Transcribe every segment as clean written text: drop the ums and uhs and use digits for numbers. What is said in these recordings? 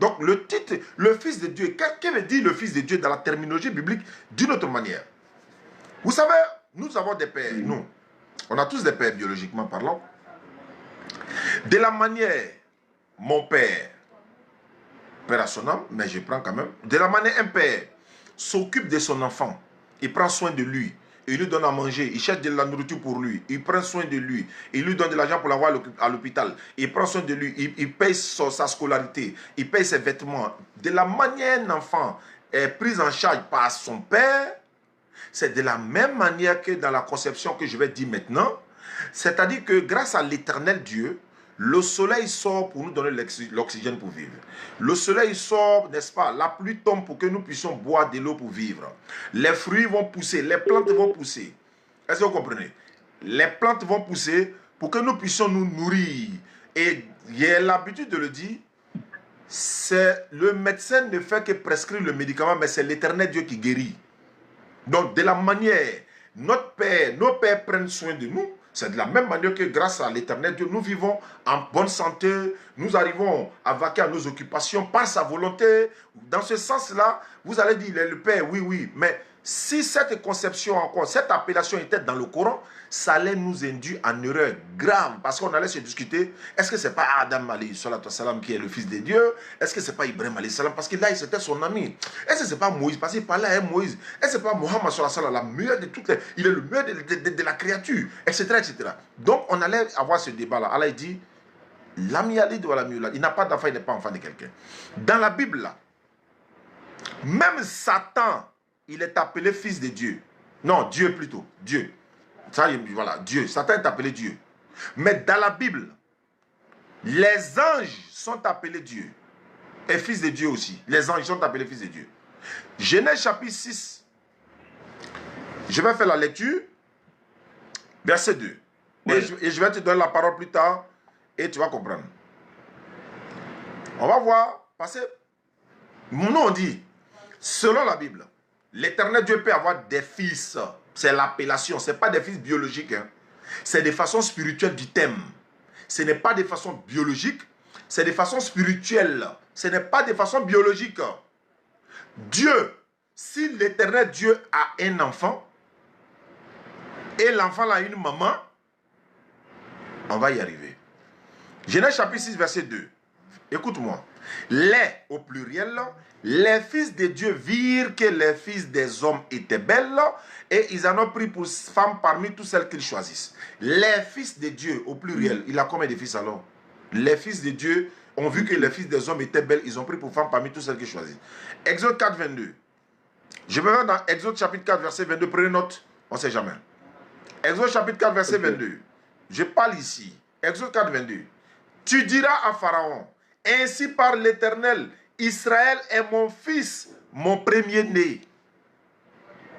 Donc le titre, le Fils de Dieu, qu'est-ce que dit le Fils de Dieu dans la terminologie biblique d'une autre manière? Vous savez, nous avons des pères, nous. On a tous des pères biologiquement parlant. De la manière, mon père, père à son âme, mais je prends quand même. De la manière, un père s'occupe de son enfant. Il prend soin de lui. Il lui donne à manger. Il cherche de la nourriture pour lui. Il prend soin de lui. Il lui donne de l'argent pour l'avoir à l'hôpital. Il prend soin de lui. Il paye sa scolarité. Il paye ses vêtements. De la manière, un enfant est pris en charge par son père, c'est de la même manière que dans la conception que je vais dire maintenant. C'est-à-dire que grâce à l'éternel Dieu, le soleil sort pour nous donner l'oxygène pour vivre. Le soleil sort, n'est-ce pas? La pluie tombe pour que nous puissions boire de l'eau pour vivre. Les fruits vont pousser, les plantes vont pousser. Est-ce que vous comprenez? Les plantes vont pousser pour que nous puissions nous nourrir. Et j'ai l'habitude de le dire, le médecin ne fait que prescrire le médicament, mais c'est l'éternel Dieu qui guérit. Donc, de la manière, nos pères prennent soin de nous. C'est de la même manière que grâce à l'éternel Dieu, nous vivons en bonne santé. Nous arrivons à vaquer à nos occupations par sa volonté. Dans ce sens-là, vous allez dire, il est le Père, oui, oui. Mais si cette conception encore, cette appellation était dans le Coran, ça allait nous induire en erreur grave. Parce qu'on allait se discuter, est-ce que ce n'est pas Adam alayhi salam qui est le fils de Dieu? Est-ce que ce n'est pas Ibrahim alayhi salam? Parce que là, c'était son ami. Est-ce que ce n'est pas Moïse? Parce qu'il parlait à Moïse. Est-ce que ce n'est pas Mohammed salam, la meilleure de toutes les... Il est le meilleur de la créature, etc., etc. Donc, on allait avoir ce débat-là. Allah dit, l'ami Ali de la miula, il n'a pas d'enfant, il n'est pas enfant de quelqu'un. Dans la Bible, là, même Satan, il est appelé fils de Dieu. Non, Dieu plutôt. Dieu. Ça, voilà, Dieu. Satan est appelé Dieu. Mais dans la Bible, les anges sont appelés Dieu. Et fils de Dieu aussi. Les anges sont appelés fils de Dieu. Genèse chapitre 6. Je vais faire la lecture. Verset 2. Oui. Et je vais te donner la parole plus tard. Et tu vas comprendre. On va voir. Parce que nous on dit, selon la Bible, l'éternel Dieu peut avoir des fils. C'est l'appellation. Ce n'est pas des fils biologiques. Hein. C'est des façons spirituelles du thème. Ce n'est pas des façons biologiques. C'est des façons spirituelles. Ce n'est pas des façons biologiques. Dieu, si l'éternel Dieu a un enfant, et l'enfant a une maman, on va y arriver. Genèse chapitre 6, verset 2. Écoute-moi. Les, au pluriel, les fils de Dieu virent que les fils des hommes étaient belles et ils en ont pris pour femmes parmi toutes celles qu'ils choisissent. Les fils de Dieu, au pluriel, il a combien de fils alors? Les fils de Dieu ont vu que les fils des hommes étaient belles, ils ont pris pour femmes parmi toutes celles qu'ils choisissent. Exode 4, 22. Je vais dans Exode chapitre 4, verset 22. Prenez note, on ne sait jamais. Exode chapitre 4, verset 22. Je parle ici. Exode 4, 22. Tu diras à Pharaon, ainsi par l'Éternel, Israël est mon fils, mon premier-né.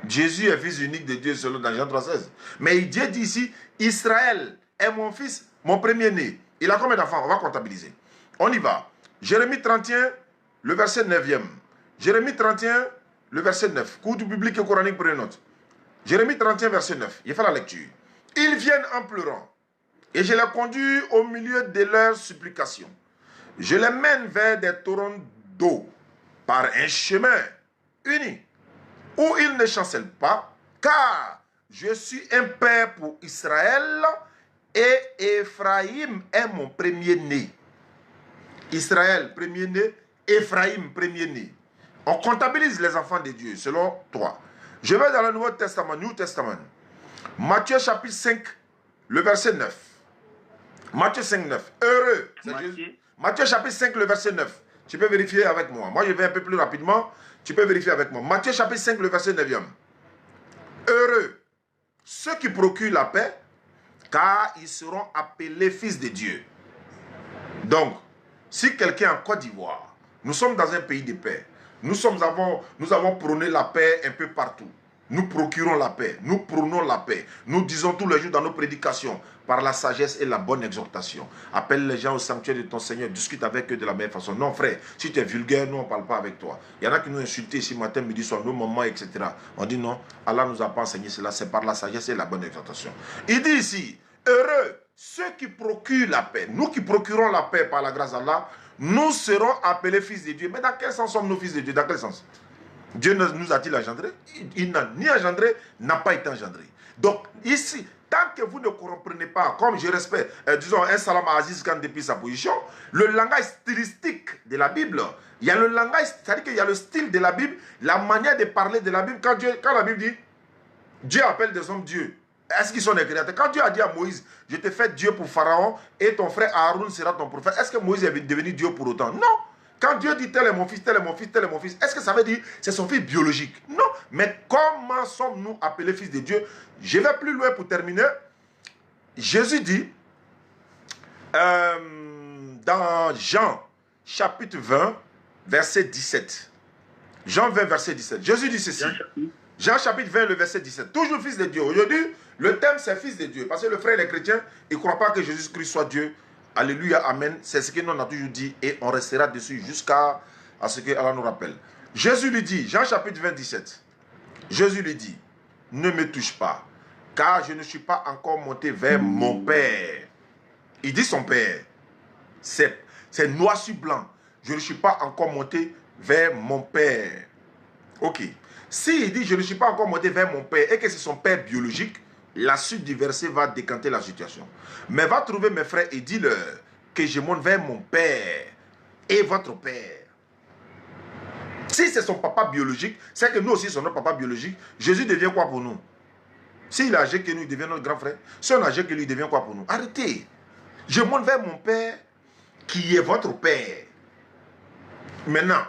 Jésus est fils unique de Dieu selon dans Jean 3,16. Mais Dieu dit ici, Israël est mon fils, mon premier-né. Il a combien d'enfants? On va comptabiliser. On y va. Jérémie 31, le verset 9e. Jérémie 31, le verset 9. Cours du public et coranique, prenez note. Jérémie 31, verset 9. Il fait la lecture. Ils viennent en pleurant. Et je les conduis au milieu de leurs supplications. Je les mène vers des torrents d'eau par un chemin uni où ils ne chancellent pas, car je suis un père pour Israël et Ephraïm est mon premier-né. Israël, premier-né, Ephraïm, premier-né. On comptabilise les enfants de Dieu selon toi. Je vais dans le Nouveau Testament, New Testament. Matthieu chapitre 5, le verset 9. Matthieu 5, 9. Heureux. Matthieu chapitre 5, le verset 9. Tu peux vérifier avec moi. Moi, je vais un peu plus rapidement. Tu peux vérifier avec moi. Matthieu chapitre 5, le verset 9e. Heureux ceux qui procurent la paix, car ils seront appelés fils de Dieu. Donc, si quelqu'un en Côte d'Ivoire, nous sommes dans un pays de paix. Nous avons prôné la paix un peu partout. Nous procurons la paix, nous prônons la paix. Nous disons tous les jours dans nos prédications, par la sagesse et la bonne exhortation. Appelle les gens au sanctuaire de ton Seigneur, discute avec eux de la meilleure façon. Non frère, si tu es vulgaire, nous on ne parle pas avec toi. Il y en a qui nous insultent ici matin, midi, soir, nos mamans, etc. On dit non, Allah nous a pas enseigné cela, c'est par la sagesse et la bonne exhortation. Il dit ici, heureux ceux qui procurent la paix. Nous qui procurons la paix par la grâce d'Allah, nous serons appelés fils de Dieu. Mais dans quel sens sommes-nous fils de Dieu? Dans quel sens? Dieu nous a-t-il engendré? Il n'a ni engendré, n'a pas été engendré. Donc ici, tant que vous ne comprenez pas, comme je respecte, disons, un Salam Aziz Khan depuis sa position, le langage stylistique de la Bible, il y a le langage, c'est-à-dire qu'il y a le style de la Bible, la manière de parler de la Bible. Quand la Bible dit, Dieu appelle des hommes Dieu, est-ce qu'ils sont des créateurs? Quand Dieu a dit à Moïse, je te fais Dieu pour Pharaon et ton frère Aaron sera ton prophète, est-ce que Moïse est devenu Dieu pour autant? Non. Quand Dieu dit tel est mon fils, tel est mon fils, tel est mon fils, est-ce que ça veut dire c'est son fils biologique? Non. Mais comment sommes-nous appelés fils de Dieu? Je vais plus loin pour terminer. Jésus dit dans Jean chapitre 20, verset 17. Jean 20, verset 17. Jésus dit ceci. Jean chapitre 20, le verset 17. Toujours fils de Dieu. Aujourd'hui, le thème c'est fils de Dieu. Parce que le frère et les chrétiens, ils ne croient pas que Jésus-Christ soit Dieu. Alléluia, amen. C'est ce que nous on a toujours dit et on restera dessus jusqu'à ce que Allah nous rappelle. Jésus lui dit, Jean chapitre 20, 17. Jésus lui dit, ne me touche pas, car je ne suis pas encore monté vers mon Père. Il dit son Père. C'est noir sur blanc. Je ne suis pas encore monté vers mon Père. Ok. S'il dit je ne suis pas encore monté vers mon Père et que c'est son Père biologique, la suite du verset va décanter la situation. Mais va trouver mes frères et dis-leur que je monte vers mon Père et votre Père. Si c'est son papa biologique, c'est que nous aussi sommes notre papa biologique. Jésus devient quoi pour nous? S'il est âgé que nous, il devient notre grand frère. Si on est âgé que lui, il devient quoi pour nous? Arrêtez. Je monte vers mon Père qui est votre Père. Maintenant,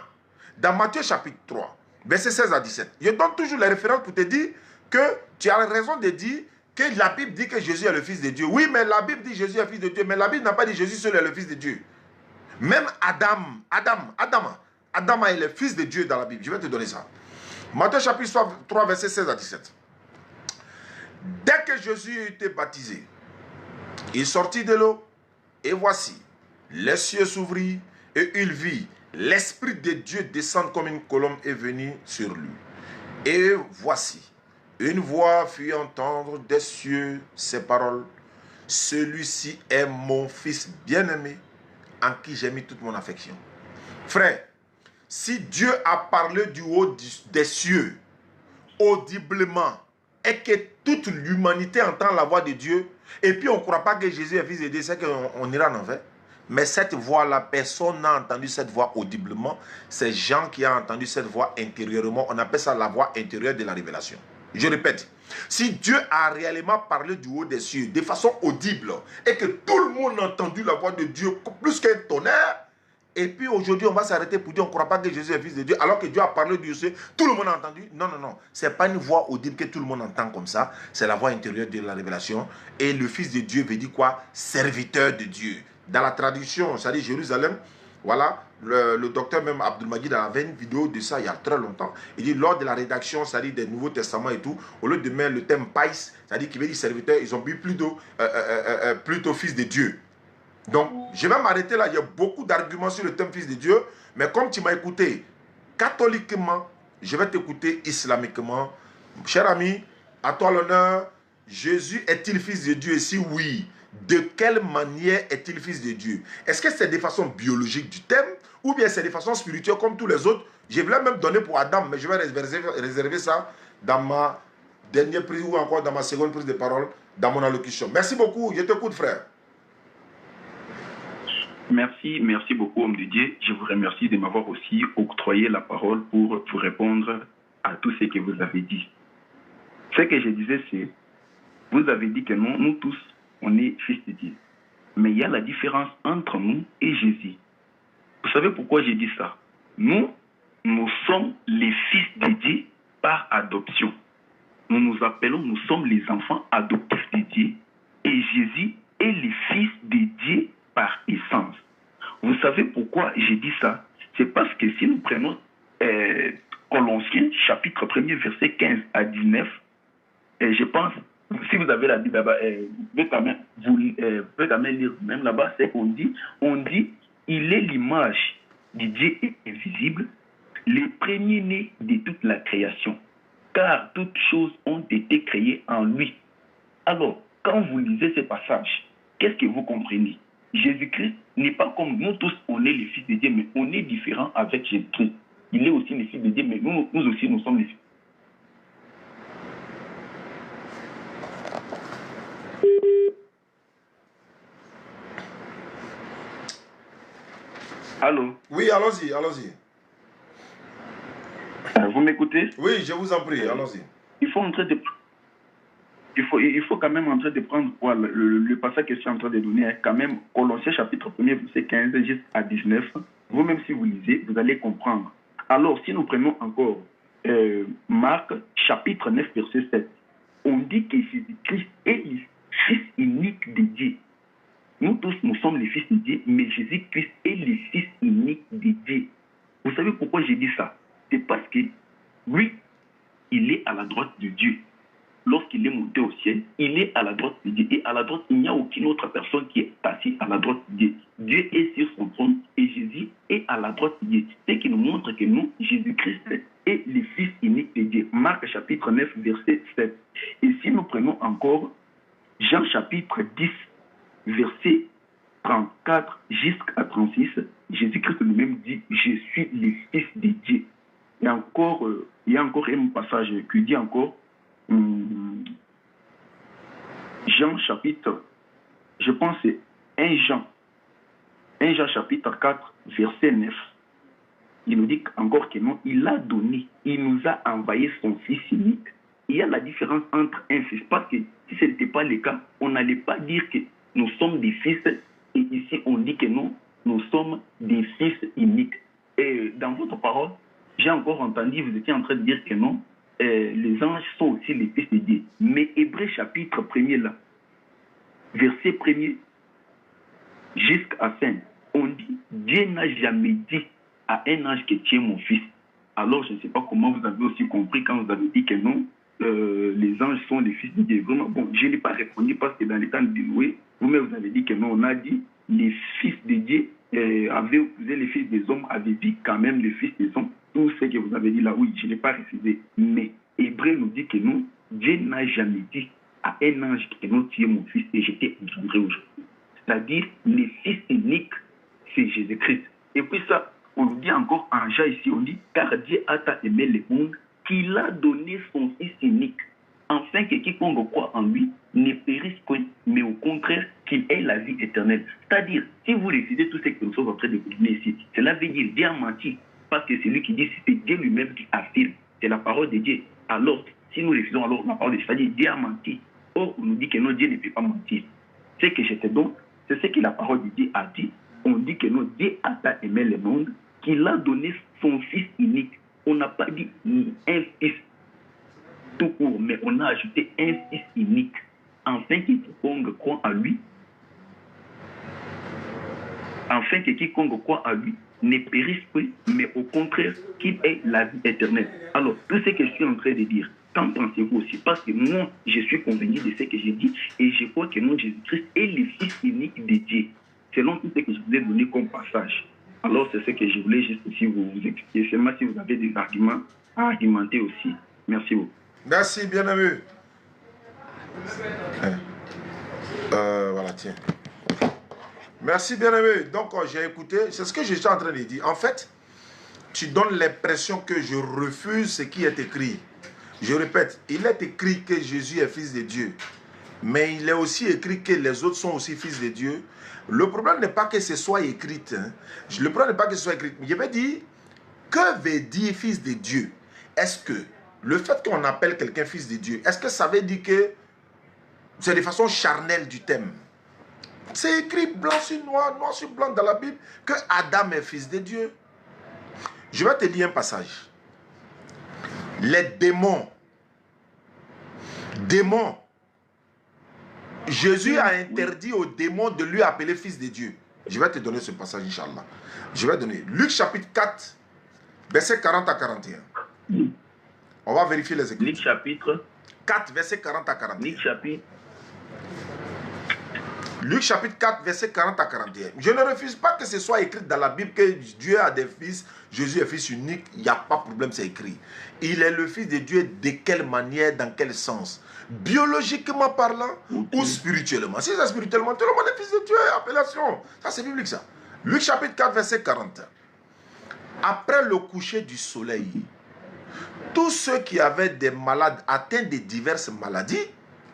dans Matthieu chapitre 3, verset 16 à 17, je donne toujours les références pour te dire que tu as raison de dire que la Bible dit que Jésus est le Fils de Dieu. Oui, mais la Bible dit Jésus est le Fils de Dieu, mais la Bible n'a pas dit Jésus seul est le Fils de Dieu. Même Adam est le Fils de Dieu dans la Bible. Je vais te donner ça. Matthieu chapitre 3, verset 16 à 17. Dès que Jésus a été baptisé, il sortit de l'eau, et voici, les cieux s'ouvrirent, et il vit l'Esprit de Dieu descendre comme une colombe et venir sur lui. Et voici, une voix fit entendre des cieux ces paroles. Celui-ci est mon Fils bien-aimé, en qui j'ai mis toute mon affection. Frère, si Dieu a parlé du haut des cieux, audiblement, et que toute l'humanité entend la voix de Dieu, et puis on ne croit pas que Jésus est Fils de Dieu, c'est qu'on ira en enfer. Mais cette voix-là, personne n'a entendu cette voix audiblement. C'est Jean qui a entendu cette voix intérieurement. On appelle ça la voix intérieure de la révélation. Je répète, si Dieu a réellement parlé du haut des cieux de façon audible et que tout le monde a entendu la voix de Dieu plus qu'un tonnerre, et puis aujourd'hui on va s'arrêter pour dire on ne croit pas que Jésus est Fils de Dieu alors que Dieu a parlé du ciel, tout le monde a entendu. Non, non, non. Ce n'est pas une voix audible que tout le monde entend comme ça. C'est la voix intérieure de la révélation. Et le Fils de Dieu veut dire quoi? Serviteur de Dieu. Dans la traduction, ça dit Jérusalem, voilà, le docteur même Abdul-Magid avait une vidéo de ça il y a très longtemps. Il dit lors de la rédaction, ça dit des Nouveaux Testaments et tout, au lieu de mettre le thème Pais, ça dit qu'il veut dire serviteur, ils ont mis plutôt Fils de Dieu. Donc, je vais m'arrêter là. Il y a beaucoup d'arguments sur le thème Fils de Dieu. Mais comme tu m'as écouté catholiquement, je vais t'écouter islamiquement. Cher ami, à toi l'honneur. Jésus est-il Fils de Dieu? Et si oui, de quelle manière est-il Fils de Dieu? Est-ce que c'est de façon biologique du thème ou bien c'est de façon spirituelle comme tous les autres? Je voulais même donner pour Adam, mais je vais réserver ça dans ma dernière prise ou encore dans ma seconde prise de parole, dans mon allocution. Merci beaucoup. Je t'écoute, frère. Merci beaucoup, homme de Dieu. Je vous remercie de m'avoir aussi octroyé la parole pour vous répondre à tout ce que vous avez dit. Ce que je disais, c'est, vous avez dit que nous tous, on est fils de Dieu. Mais il y a la différence entre nous et Jésus. Vous savez pourquoi j'ai dit ça? Nous sommes les fils de Dieu par adoption. Nous nous appelons, nous sommes les enfants adoptifs de Dieu. Et Jésus est le fils de Dieu par essence. Vous savez pourquoi j'ai dit ça? C'est parce que si nous prenons Colossiens, chapitre 1er, verset 15 à 19, je pense, si vous avez la Bible là-bas, vous pouvez quand même lire même là-bas, c'est qu'on dit, il est l'image du Dieu invisible, le premier-né de toute la création, car toutes choses ont été créées en lui. Alors, quand vous lisez ce passage, qu'est-ce que vous comprenez? Jésus-Christ n'est pas comme nous tous, on est les fils de Dieu, mais on est différent avec Jésus-Christ. Il est aussi le fils de Dieu, mais nous aussi, nous sommes les fils. Allô? Oui, allons-y, allons-y. Vous m'écoutez? Oui, je vous en prie, allons-y. Il faut quand même en train de prendre quoi, le passage que je suis en train de donner, hein, quand même, Colossiens chapitre 1er, verset 15 jusqu'à 19. Vous-même, si vous lisez, vous allez comprendre. Alors, si nous prenons encore Marc chapitre 9, verset 7, on dit que Jésus-Christ est le Fils unique de Dieu. Nous tous, nous sommes les fils de Dieu, mais Jésus-Christ est le Fils unique de Dieu. Vous savez pourquoi j'ai dit ça? C'est parce que lui, il est à la droite de Dieu. Lorsqu'il est monté au ciel, il est à la droite de Dieu. Et à la droite, il n'y a aucune autre personne qui est assise à la droite de Dieu. Dieu est sur son trône et Jésus est à la droite de Dieu. Ce qui nous montre que nous, Jésus-Christ est le Fils unique de Dieu. Marc chapitre 9, verset 7. Et si nous prenons encore Jean chapitre 10, verset 34 jusqu'à 36, Jésus-Christ lui-même dit « Je suis le Fils de Dieu ». Il y a encore un passage qui dit encore Jean chapitre, je pense c'est 1 Jean chapitre 4, verset 9. Il nous dit encore que non, il a donné, il nous a envoyé son Fils unique. Il y a la différence entre un fils, parce que si ce n'était pas le cas, on n'allait pas dire que nous sommes des fils, et ici on dit que non, nous sommes des fils uniques. Et dans votre parole, j'ai encore entendu, vous étiez en train de dire que non, les anges sont aussi les fils de Dieu. Mais Hébreux chapitre 1er là, verset 1er jusqu'à 5, on dit, Dieu n'a jamais dit à un ange que tu es mon fils. Alors je ne sais pas comment vous avez aussi compris quand vous avez dit que non, les anges sont les fils de Dieu. Vraiment, bon, je n'ai pas répondu parce que dans les temps de Noé, vous-même vous avez dit que non, on a dit les fils de Dieu avaient épousé les fils des hommes, avaient dit quand même les fils des hommes. Tout ce que vous avez dit là, oui, je n'ai pas refusé. Mais Hébreu nous dit que non, Dieu n'a jamais dit à un ange que non, tu es mon fils et je t'ai engendré aujourd'hui. C'est-à-dire, le fils unique, c'est Jésus-Christ. Et puis ça, on nous dit encore en Jean ici, on dit, car Dieu a tant aimé le monde qu'il a donné son Fils unique, afin que quiconque croit en lui ne périsse point, mais au contraire qu'il ait la vie éternelle. C'est-à-dire, si vous révisez tout ce que nous sommes en train de vous donner ici, cela veut dire Dieu a menti, parce que c'est lui qui dit, c'est Dieu lui-même qui affirme, c'est la parole de Dieu. Alors, si nous révisons alors la parole de Dieu, c'est-à-dire Dieu a menti. Or, on nous dit que non, Dieu ne peut pas mentir. Ce que j'étais donc, c'est ce que la parole de Dieu a dit. On dit que non, Dieu a tant aimé le monde qu'il a donné son Fils unique. On n'a pas dit un fils tout court, mais on a ajouté un Fils unique, afin que quiconque croit en lui, ne périsse point, mais au contraire qu'il ait la vie éternelle. Alors, tout ce que je suis en train de dire, qu'en pensez-vous aussi? Parce que moi, je suis convaincu de ce que j'ai dit, et je crois que non, Jésus-Christ est le Fils unique de Dieu, selon tout ce que je vous ai donné comme passage. Alors, c'est ce que je voulais juste ici vous expliquer. Seulement si vous avez des arguments à argumenter aussi. Merci beaucoup. Merci, bien-aimé. Voilà, tiens. Merci, bien-aimé. Donc, j'ai écouté. C'est ce que je suis en train de dire. En fait, tu donnes l'impression que je refuse ce qui est écrit. Je répète, il est écrit que Jésus est fils de Dieu. Mais il est aussi écrit que les autres sont aussi fils de Dieu. Le problème n'est pas que ce soit écrit. Hein. Le problème n'est pas que ce soit écrit. Je vais dire, que veut dire fils de Dieu? Est-ce que le fait qu'on appelle quelqu'un fils de Dieu, est-ce que ça veut dire que c'est de façon charnelle du thème? C'est écrit blanc sur noir, noir sur blanc dans la Bible que Adam est fils de Dieu. Je vais te lire un passage. Les démons, Jésus a interdit aux démons de lui appeler fils de Dieu. Je vais te donner ce passage, Inch'Allah. Je vais donner Luc chapitre 4, verset 40 à 41. On va vérifier les écritures. Luc chapitre 4, verset 40 à 41. Luc chapitre Luc chapitre 4, verset 40 à 41. Je ne refuse pas que ce soit écrit dans la Bible que Dieu a des fils, Jésus est fils unique. Il n'y a pas de problème, c'est écrit. Il est le fils de Dieu de quelle manière, dans quel sens? Biologiquement parlant ou spirituellement? Si c'est spirituellement, tout le monde est fils de Dieu, appellation. Ça, c'est biblique, ça. Luc chapitre 4, verset 40. Après le coucher du soleil, tous ceux qui avaient des malades atteints de diverses maladies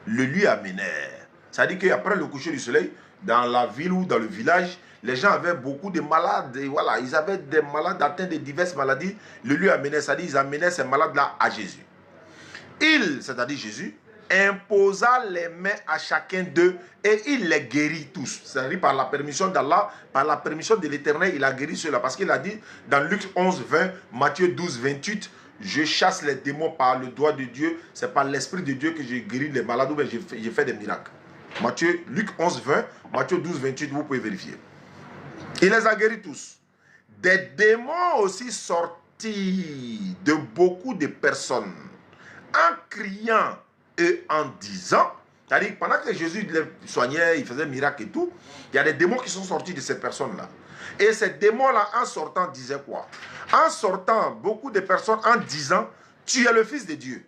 le lui amenèrent. C'est-à-dire qu'après le coucher du soleil, dans la ville ou dans le village, les gens avaient beaucoup de malades. Et voilà, ils avaient des malades atteints de diverses maladies, le lui amenèrent. C'est-à-dire qu'ils amenaient ces malades-là à Jésus. Il, c'est-à-dire Jésus, imposa les mains à chacun d'eux et il les guérit tous. C'est-à-dire par la permission d'Allah, par la permission de l'Éternel, il a guéri ceux-là. Parce qu'il a dit dans Luc 11, 20, Matthieu 12, 28, je chasse les démons par le doigt de Dieu, c'est par l'Esprit de Dieu que je guéris les malades ou bien j'ai fait des miracles. Luc 11, 20, Matthieu 12, 28, vous pouvez vérifier. Il les a guéris tous. Des démons aussi sortis de beaucoup de personnes en criant et en disant, c'est-à-dire pendant que Jésus les soignait, il faisait miracle et tout, il y a des démons qui sont sortis de ces personnes-là. Et ces démons-là, en sortant, disaient quoi? En sortant, beaucoup de personnes en disant, tu es le Fils de Dieu.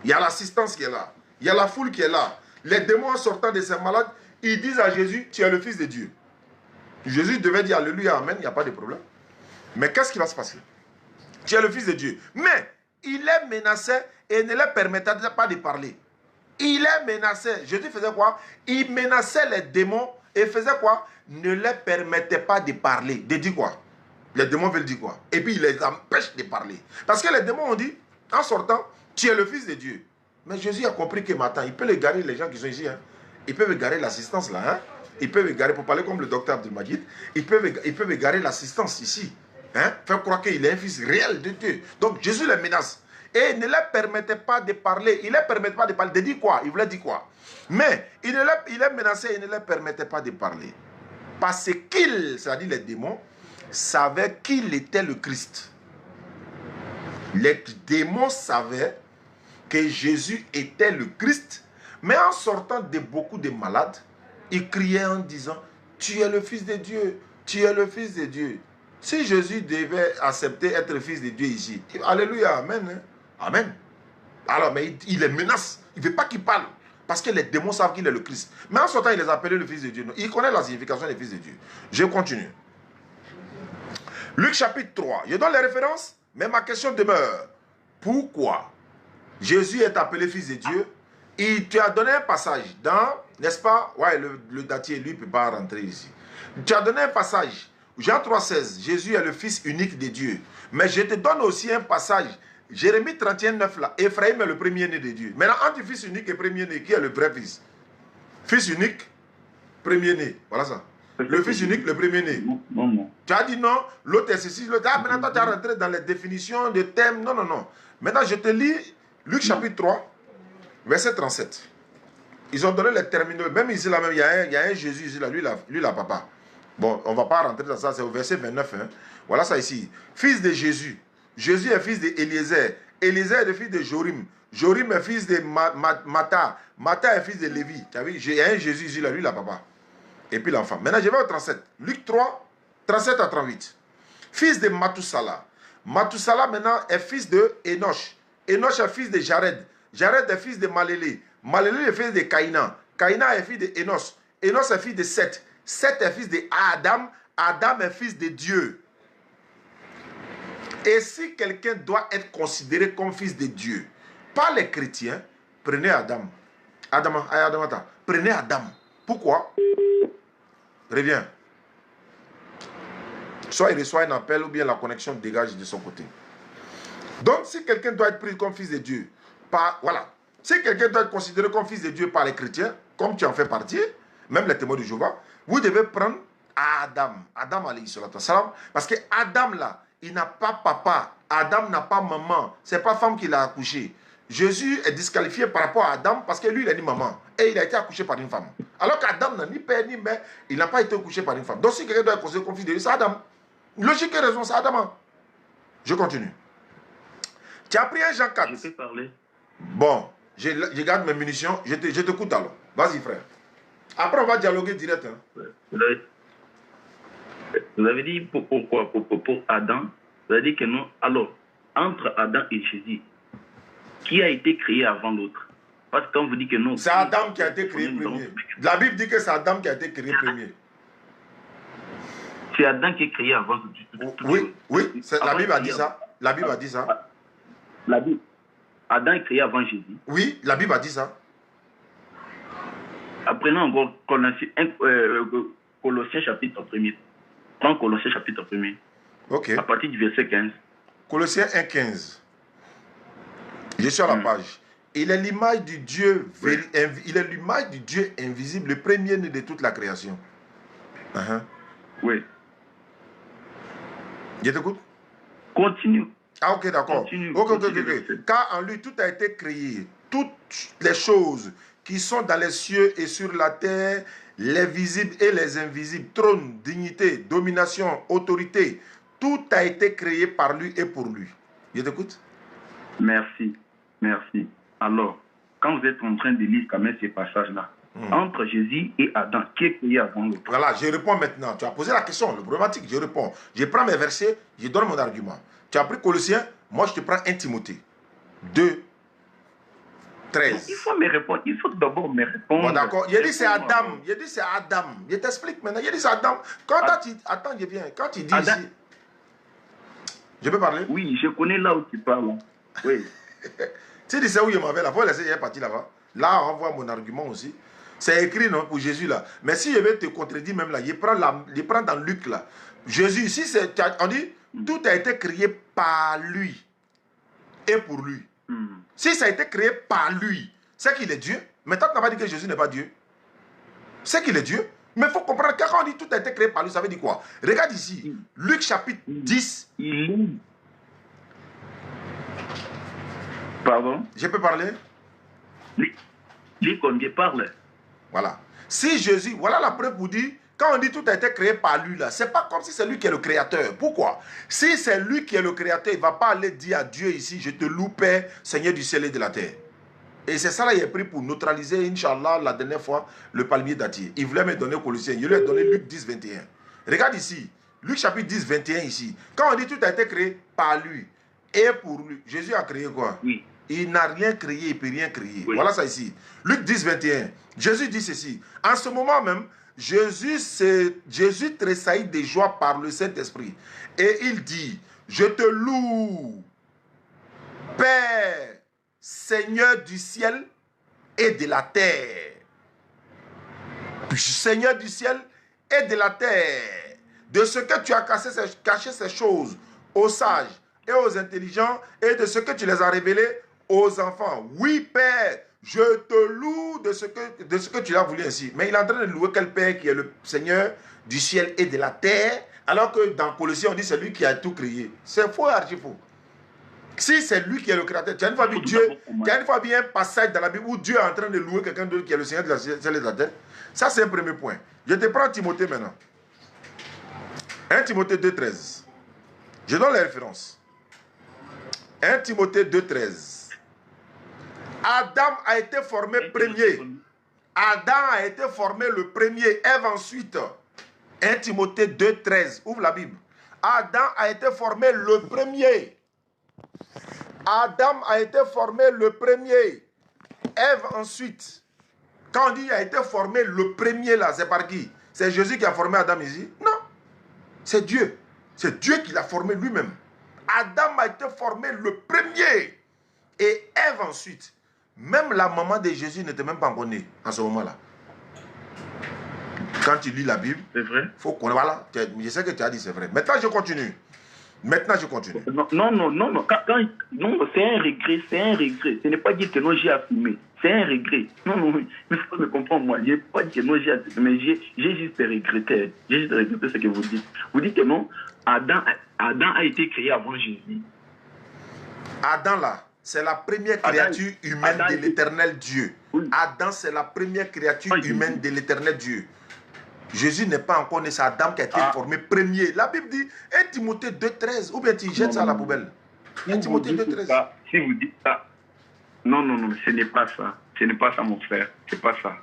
Il y a l'assistance qui est là. Il y a la foule qui est là. Les démons en sortant de ces malades, ils disent à Jésus, tu es le Fils de Dieu. Jésus devait dire Alléluia, Amen, il n'y a pas de problème. Mais qu'est-ce qui va se passer? Tu es le Fils de Dieu. Mais il les menaçait et ne leur permettait pas de parler. Il les menaçait. Jésus faisait quoi? Il menaçait les démons et faisait quoi? Ne leur permettait pas de parler. De dire quoi? Les démons veulent dire quoi? Et puis il les empêche de parler. Parce que les démons ont dit, en sortant, tu es le Fils de Dieu. Mais Jésus a compris que maintenant, il peut égarer les gens qui sont ici. Hein. Ils peuvent égarer l'assistance là. Hein. Ils peuvent égarer, pour parler comme le docteur Abdelmajid, ils peuvent égarer l'assistance ici. Hein. Faire croire qu'il est un fils réel de Dieu. Donc Jésus les menace. Et il ne leur permettait pas de parler. Il ne leur permettait pas de parler. De dire quoi? Il voulait dire quoi? Mais il les menaçait et il ne leur permettait pas de parler. Parce qu'ils, c'est-à-dire les démons, savaient qu'il était le Christ. Les démons savaient que Jésus était le Christ. Mais en sortant de beaucoup de malades, ils criaient en disant, tu es le Fils de Dieu, tu es le Fils de Dieu. Si Jésus devait accepter être le Fils de Dieu ici, alléluia, amen. Hein? Amen. Alors, mais il les menace. Il ne veut pas qu'ils parlent. Parce que les démons savent qu'il est le Christ. Mais en ce temps, il les appelait le Fils de Dieu. Il connaît la signification des Fils de Dieu. Je continue. Luc chapitre 3. Je donne les références, mais ma question demeure. Pourquoi Jésus est appelé Fils de Dieu? Et tu as donné un passage dans, n'est-ce pas? Ouais, le datier, lui, ne peut pas rentrer ici. Tu as donné un passage. Jean 3,16. Jésus est le Fils unique de Dieu. Mais je te donne aussi un passage. Jérémie 31, 9 là. Ephraïm est le premier-né de Dieu. Maintenant, entre fils unique et premier-né, qui est le vrai fils? Fils unique, premier-né. Voilà ça. Le fils unique, le premier-né. Non. Tu as dit non, l'autre est ceci, l'autre. Ah, maintenant, tu as rentré dans les définitions de thèmes. Non. Maintenant, je te lis Luc chapitre 3, verset 37. Ils ont donné les terminaux. Même ici, là, même, il y a un Jésus ici, là, lui, là, papa. Bon, on ne va pas rentrer dans ça, c'est au verset 29. Hein. Voilà ça ici. Fils de Jésus. Jésus est fils d'Éliezer. Éliezer est le fils de Jorim. Jorim est fils de Mata. Mata est fils de Lévi. Tu as vu, il y a un Jésus ici, là, lui, là, papa. Et puis l'enfant. Maintenant, je vais au 37. Luc 3, 37 à 38. Fils de Mathusala. Mathusala, maintenant, est fils de Enoch. Enoch est fils de Jared. Jared est fils de Malélé. Malélé est fils de Caïnan. Caïnan est fils de Enos. Enos est fils de Seth. Seth est fils de Adam. Adam est fils de Dieu. Et si quelqu'un doit être considéré comme fils de Dieu par les chrétiens, prenez Adam. Prenez Adam. Pourquoi? Reviens. Soit il reçoit un appel ou bien la connexion dégage de son côté. Donc, si quelqu'un doit être pris comme fils de Dieu, voilà. Si quelqu'un doit être considéré comme fils de Dieu par les chrétiens, comme tu en fais partie, même les témoins de Jéhovah, vous devez prendre Adam. Adam alayhi salatu wassalam. Parce que Adam là, il n'a pas papa. Adam n'a pas maman. Ce n'est pas femme qui l'a accouché. Jésus est disqualifié par rapport à Adam parce que lui, il a dit maman. Et il a été accouché par une femme. Alors qu'Adam n'a ni père ni mère, il n'a pas été accouché par une femme. Donc si quelqu'un doit être considéré comme fils de Dieu, c'est Adam. Logique et raison, c'est Adam. Je continue. Tu as pris un Jean 4. Je peux parler. Bon, je garde mes munitions. Je t'écoute alors. Vas-y, frère. Après, on va dialoguer direct. Hein. Vous avez dit pourquoi pour Adam. Vous avez dit que non. Alors, entre Adam et Jésus, qui a été créé avant l'autre? Parce que quand vous dites que non. C'est Adam qui a été créé premier. La Bible dit que c'est Adam qui a été créé premier. C'est Adam qui est créé avant tout. Oui, la Bible a dit ça. La Bible a dit ça. La Bible. Adam est créé avant Jésus. Oui, la Bible a dit ça. Apprenons encore Colossiens chapitre 1er. Prends Colossiens chapitre 1er. Ok. À partir du verset 15. Colossiens 1,15. Je suis à la page. Il est l'image du Dieu, il est l'image du Dieu invisible, le premier-né de toute la création. Oui. Je t'écoute. Continue. Ah, ok, d'accord. Ok. Car en lui, tout a été créé. Toutes les choses qui sont dans les cieux et sur la terre, les visibles et les invisibles, trône, dignité, domination, autorité, tout a été créé par lui et pour lui. Je t'écoute. Merci. Alors, quand vous êtes en train de lire quand même ces passages-là, entre Jésus et Adam, qui est créé avant l'autre? Voilà, je réponds maintenant. Tu as posé la question, le problématique, je réponds. Je prends mes versets, je donne mon argument. Tu as pris Colossiens, moi je te prends 1 Timothée 2, 13. Il faut me répondre, il faut d'abord me répondre. Bon, d'accord, il a dit c'est Adam. Je t'explique maintenant, il a dit c'est Adam. Attends, je viens. Quand tu dis Adam. ici... Je peux parler? Oui, je connais là où tu parles. Oui. Tu dis c'est où il m'avait là, il faut laisser, il est parti là-bas. Là, on voit mon argument aussi. C'est écrit non, pour Jésus là. Mais si je vais te contredire même là, je prends dans Luc là. Jésus, si c'est, on dit, tout a été créé par lui et pour lui. Si ça a été créé par lui, c'est qu'il est Dieu. Mais toi, tu n'as pas dit que Jésus n'est pas Dieu. C'est qu'il est Dieu. Mais il faut comprendre que quand on dit tout a été créé par lui, ça veut dire quoi? Regarde ici, Luc chapitre 10. Pardon? Je peux parler? Lis comme je parle. Voilà. Si Jésus, voilà la preuve pour dire, quand on dit tout a été créé par lui, là, c'est pas comme si c'est lui qui est le créateur. Pourquoi? Si c'est lui qui est le créateur, il ne va pas aller dire à Dieu ici, je te loue, Père, Seigneur du ciel et de la terre. Et c'est ça là, il est pris pour neutraliser, Inch'Allah, la dernière fois, le palmier d'Atier. Il voulait me donner Colossiens, il lui a donné Luc 10, 21. Regarde ici, Luc chapitre 10, 21 ici. Quand on dit tout a été créé par lui et pour lui, Jésus a créé quoi? Oui. Il n'a rien créé, il ne peut rien créer. Oui. Voilà ça ici. Luc 10, 21. Jésus dit ceci. En ce moment même, Jésus tressaillit de joie par le Saint-Esprit. Et il dit, je te loue, Père, Seigneur du ciel et de la terre. Seigneur du ciel et de la terre. De ce que tu as caché ces choses aux sages et aux intelligents et de ce que tu les as révélés aux enfants. Oui, Père, je te loue de ce que tu as voulu ainsi. Mais il est en train de louer quel Père qui est le Seigneur du ciel et de la terre, alors que dans Colossiens, on dit c'est lui qui a tout créé. C'est faux, archi faux. Si c'est lui qui est le créateur, tu as une fois vu Dieu, tu as une fois vu un passage dans la Bible où Dieu est en train de louer quelqu'un d'autre qui est le Seigneur de la ciel et de la terre. Ça, c'est un premier point. Je te prends Timothée maintenant. 1 Timothée 2, 13. Je donne les références. 1 Timothée 2, 13. Adam a été formé premier. Adam a été formé le premier. Ève ensuite. 1 Timothée 2, 13. Ouvre la Bible. Adam a été formé le premier. Adam a été formé le premier. Ève ensuite. Quand on dit a été formé le premier là, c'est par qui? C'est Jésus qui a formé Adam ici? Non. C'est Dieu. C'est Dieu qui l'a formé lui-même. Adam a été formé le premier. Et Ève ensuite. Même la maman de Jésus n'était même pas encore née en ce moment-là. Quand tu lis la Bible, c'est vrai. Faut qu'on, voilà, je sais que tu as dit c'est vrai. Maintenant, je continue. Non, c'est un regret, Ce n'est pas dire que non, j'ai assumé. C'est un regret. Non, il faut me comprendre, moi. Je n'ai pas dit que non, j'ai assumé, mais j'ai juste regretté. J'ai juste regretté ce que vous dites. Vous dites que non, Adam a été créé avant Jésus. Adam, là, c'est la première créature humaine de l'éternel Dieu. Oui. Adam, c'est la première créature humaine de l'éternel Dieu. Jésus n'est pas encore né, c'est Adam qui a été formé premier. La Bible dit 1 Timothée 2,13. Ou bien tu jettes ça à la poubelle. 1 Timothée 2,13. Si vous dites ça, non, ce n'est pas ça. Ce n'est pas ça, mon frère. C'est pas ça.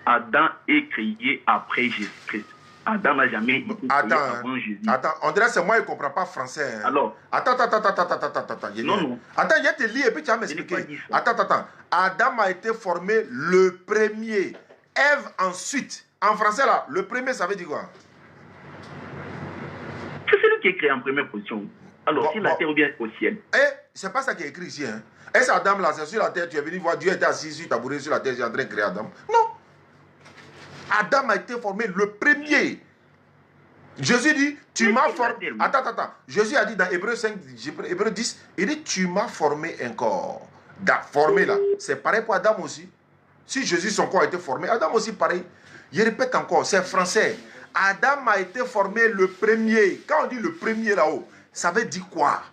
Adam est créé après Jésus-Christ. Adam n'a jamais été créé avant Jésus. Attends, on dirait que c'est moi qui ne comprends pas français. Hein. Alors, attends. Non. Attends, il y a te lire et puis tu vas m'expliquer. Attends. Adam a été formé le premier. Ève ensuite. En français là, le premier ça veut dire quoi? C'est celui qui est créé en première position. Alors, si la terre revient au ciel. C'est pas ça qui est écrit ici. Hein. Est-ce Adam là, c'est sur la terre, tu es venu voir Dieu était assis sur tabouret sur la terre, j'ai en train de créer Adam? Non. Adam a été formé le premier. Jésus dit, tu m'as formé. Attends. Jésus a dit dans Hébreu 5, Hébreu 10, il dit, tu m'as formé un corps. Formé là, c'est pareil pour Adam aussi. Si Jésus, son corps a été formé, Adam aussi pareil. Je répète encore, c'est français. Adam a été formé le premier. Quand on dit le premier là-haut, ça veut dire quoi?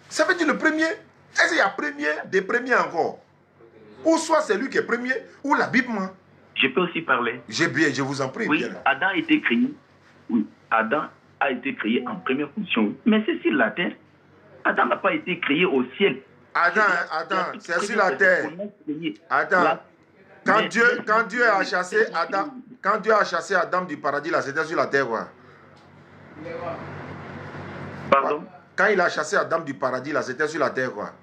Ça veut dire le premier. Est-ce qu'il y a premier, des premiers encore? Ou soit c'est lui qui est premier, ou la Bible. Je peux aussi parler. Je vous en prie. Oui, bien. Adam a été créé. Oui, Adam a été créé en première position. Mais c'est sur la terre. Adam n'a pas été créé au ciel. Adam, c'est sur la terre. Adam, quand Dieu a chassé Adam du paradis, là, c'était sur la terre, quoi. Pardon? Quand il a chassé Adam du paradis, là, c'était sur la terre, quoi.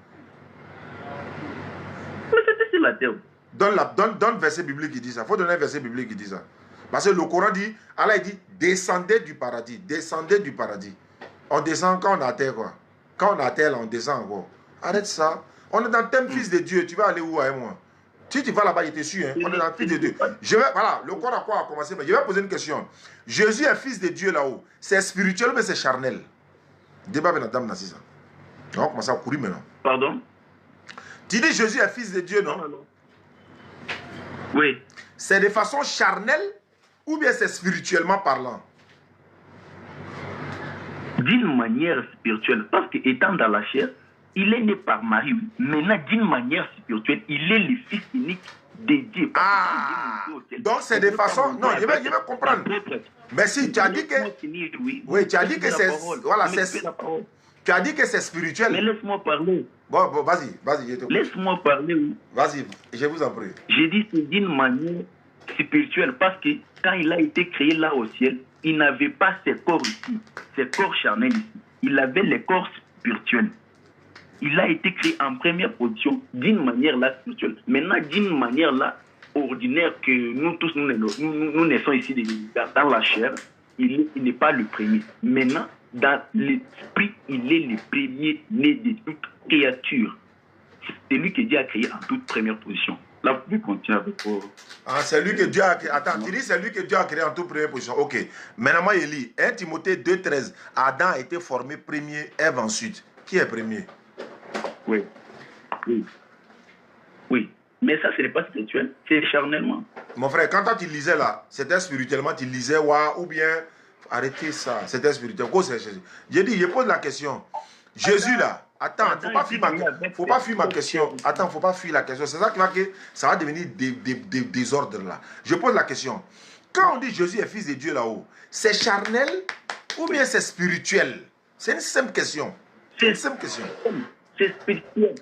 Mais c'était sur la terre. Donne le verset biblique qui dit ça. Il faut donner un verset biblique qui dit ça. Parce que le Coran dit, Allah dit, descendez du paradis. Descendez du paradis. On descend quand on a terre, quoi. Quand on a terre, là, on descend encore. Arrête ça. On est dans le thème fils de Dieu. Tu vas aller où avec moi? Si tu vas là-bas, il te suit. Hein. On est dans le fils de Dieu. Voilà, le Coran a commencé. Je vais poser une question. Jésus est fils de Dieu là-haut. C'est spirituel mais c'est charnel? Débat avec la dame Nassisa. On va commencer à courir maintenant. Pardon? Tu dis Jésus est fils de Dieu, non? Non. Oui. C'est de façon charnelle ou bien c'est spirituellement parlant? D'une manière spirituelle. Parce qu'étant dans la chair, il est né par Marie. Maintenant, d'une manière spirituelle, il est le fils unique de Dieu. Donc c'est de façon... Non, je vais comprendre. Mais si, tu as dit que... Oui, tu as dit que c'est... Voilà, c'est... Tu as dit que c'est spirituel. Mais laisse-moi parler. Bon, vas-y. Laisse-moi parler, oui. Vas-y, je vous en prie. J'ai dit c'est d'une manière spirituelle parce que quand il a été créé là au ciel, il n'avait pas ses corps ici, ses corps charnels ici. Il avait les corps spirituels. Il a été créé en première position d'une manière là spirituelle. Maintenant, d'une manière là ordinaire que nous tous, nous naissons ici dans la chair, il n'est pas le premier. Maintenant, dans l'esprit, il est le premier né de toute créature. C'est lui que Dieu a créé en toute première position. Là, vous pouvez continuer avec vous. C'est lui que Dieu a créé. Attends, tu dis c'est lui que Dieu a créé en toute première position. Ok. Maintenant, moi, je lis 1 Timothée 2,13. Adam a été formé premier, Ève ensuite. Qui est premier? Oui. Mais ça, ce n'est pas spirituel, c'est charnellement. Mon frère, quand toi tu lisais là, c'était spirituellement, tu lisais ou bien arrêtez ça, c'était spirituel. J'ai dit, je pose la question. Jésus là, attends, faut pas fuir ma question. Attends, faut pas fuir la question. C'est ça qui va que ça va devenir des désordres là. Je pose la question. Quand on dit Jésus est fils de Dieu là-haut, c'est charnel ou bien c'est spirituel? C'est une simple question. C'est une simple question. C'est spirituel.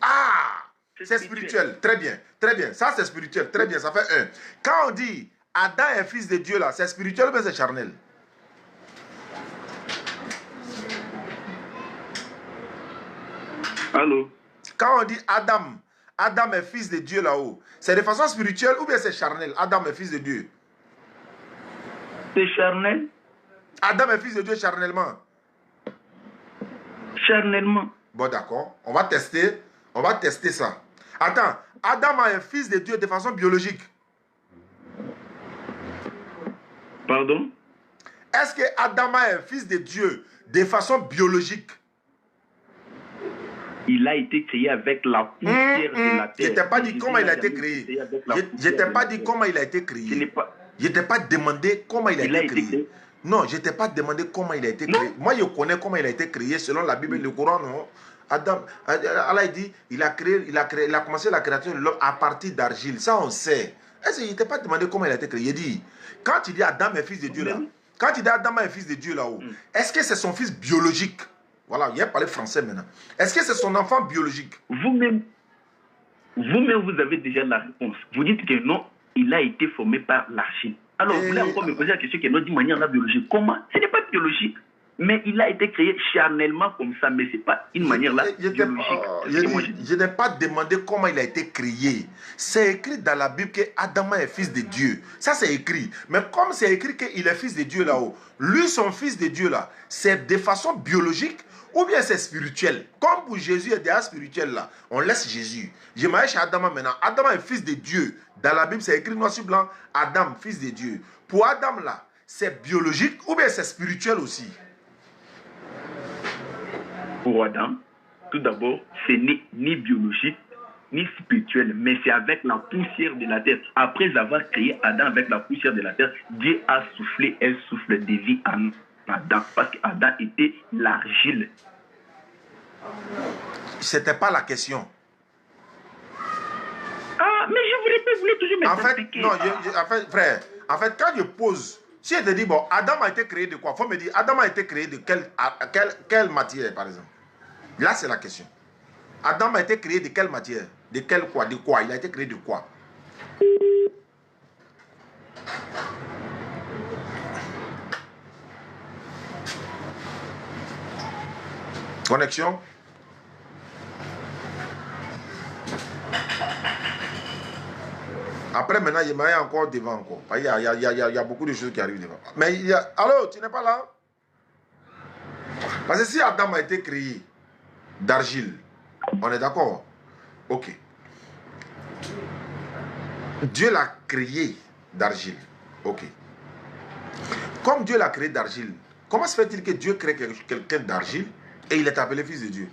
C'est spirituel. Très bien. Ça, c'est spirituel. Très bien. Ça fait 1. Quand on dit Adam est fils de Dieu, là, c'est spirituel ou bien c'est charnel? Allô? Quand on dit Adam est fils de Dieu là-haut, c'est de façon spirituelle ou bien c'est charnel? Adam est fils de Dieu. C'est charnel. Adam est fils de Dieu charnellement. Charnellement. Bon, d'accord. On va tester ça. Attends, Adam est fils de Dieu de façon biologique. Pardon? Est-ce que Adam est fils de Dieu de façon biologique? Il a été créé avec la poussière de la terre. Je t'ai pas dit comment il a été créé. Je t'ai pas dit comment il a été créé. Je t'ai pas demandé comment il a été créé. Non, je t'ai pas demandé comment il a été créé. Moi, je connais comment il a été créé selon la Bible et le Coran, non? Adam, Allah dit, il a commencé la création de l'homme à partir d'argile. Ça, on sait. Est-ce qu'il ne t'a pas demandé comment il a été créé? Il dit, quand tu dis Adam est fils de Dieu là, quand tu dis Adam est fils de Dieu là-haut, est-ce que c'est son fils biologique? Voilà, il a parlé français maintenant. Est-ce que c'est son enfant biologique? Vous-même, vous avez déjà la réponse. Vous dites que non, il a été formé par l'argile. Alors, vous voulez encore me poser la question qui est d'une manière biologique. Comment? Ce n'est pas biologique. Mais il a été créé charnellement comme ça, mais ce n'est pas une manière biologique. Je n'ai pas demandé comment il a été créé. C'est écrit dans la Bible que Adam est fils de Dieu. Ça, c'est écrit. Mais comme c'est écrit qu'il est fils de Dieu là-haut, lui, son fils de Dieu là, c'est de façon biologique ou bien c'est spirituel. Comme pour Jésus est déjà spirituel là, on laisse Jésus. Je m'arrête chez Adam maintenant. Adam est fils de Dieu. Dans la Bible, c'est écrit noir sur blanc. Adam, fils de Dieu. Pour Adam là, c'est biologique ou bien c'est spirituel aussi? Pour Adam, tout d'abord, ce n'est ni biologique, ni spirituel, mais c'est avec la poussière de la terre. Après avoir créé Adam avec la poussière de la terre, Dieu a soufflé un souffle de vie en Adam, parce qu'Adam était l'argile. C'était pas la question. Ah, mais je voulais toujours m'expliquer. En fait, frère, en fait, quand je pose, si je te dis, bon, Adam a été créé de quoi? Il faut me dire, Adam a été créé de quelle matière, par exemple? Là, c'est la question. Adam a été créé de quelle matière? De quel quoi? De quoi? Il a été créé de quoi? Connexion? Après, maintenant, il y a encore devant. Encore. Il y a beaucoup de choses qui arrivent devant. Mais il y a... Allô, tu n'es pas là? Parce que si Adam a été créé d'argile, on est d'accord? Ok. Dieu l'a créé d'argile. Ok. Comme Dieu l'a créé d'argile, comment se fait-il que Dieu crée quelqu'un d'argile et il est appelé fils de Dieu?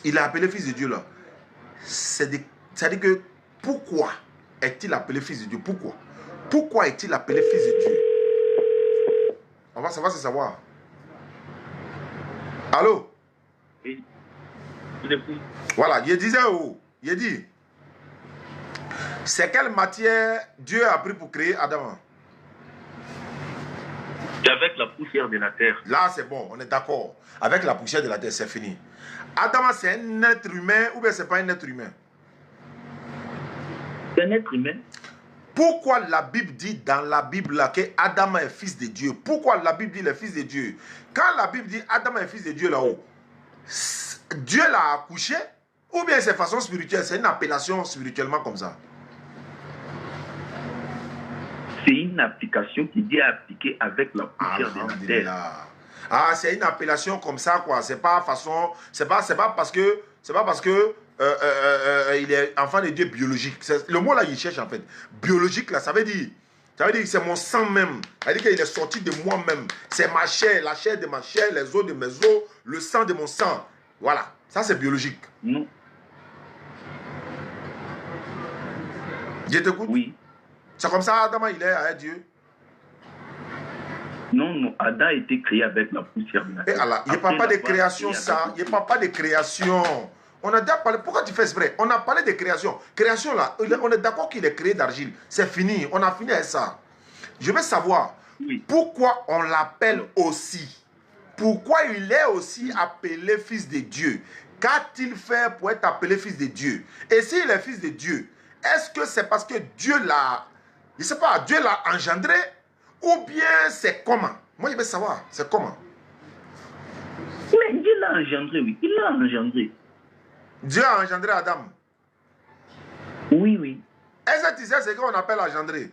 Il est appelé fils de Dieu là. C'est-à-dire que pourquoi est-il appelé fils de Dieu? Pourquoi? Pourquoi est-il appelé fils de Dieu? On va se savoir. Allô? Oui. Voilà, il disait où? Il dit, c'est quelle matière Dieu a pris pour créer Adam? Avec la poussière de la terre. Là, c'est bon, on est d'accord. Avec la poussière de la terre, c'est fini. Adam, c'est un être humain ou bien c'est pas un être humain? C'est un être humain. Pourquoi la Bible dit dans la Bible là que Adam est fils de Dieu? Pourquoi la Bible dit le fils de Dieu? Quand la Bible dit Adam est fils de Dieu là-haut, Dieu l'a accouché ou bien c'est façon spirituelle? C'est une appellation spirituellement comme ça? C'est une application qui Dieu a appliquée avec la poussière de la terre. Ah, c'est une appellation comme ça quoi. C'est pas façon, c'est pas parce que il est enfant de Dieu biologique. Le mot là il cherche en fait. Biologique là, ça veut dire que c'est mon sang même. Ça veut dire qu'il est sorti de moi-même. C'est ma chair, la chair de ma chair, les os de mes os, le sang de mon sang. Voilà, ça c'est biologique. Non. Je t'écoute? Oui. C'est comme ça Adam il est avec Dieu? Non, Adam a été créé avec la poussière de la terre. Il n'y a pas de création ça. Il n'y a pas de création. On a déjà parlé. Pourquoi tu fais exprès? On a parlé de création. Création là, on est d'accord qu'il est créé d'argile. C'est fini. On a fini avec ça. Je veux savoir pourquoi on l'appelle aussi. Pourquoi il est aussi appelé fils de Dieu? Qu'a-t-il fait pour être appelé fils de Dieu? Et s'il est fils de Dieu, est-ce que c'est parce que Dieu l'a, je ne sais pas, Dieu l'a engendré? Ou bien c'est comment? Moi je veux savoir, c'est comment? Mais Dieu l'a engendré, oui. Il l'a engendré. Dieu a engendré Adam. Oui, oui. Est-ce que tu sais ce qu'on appelle engendrer?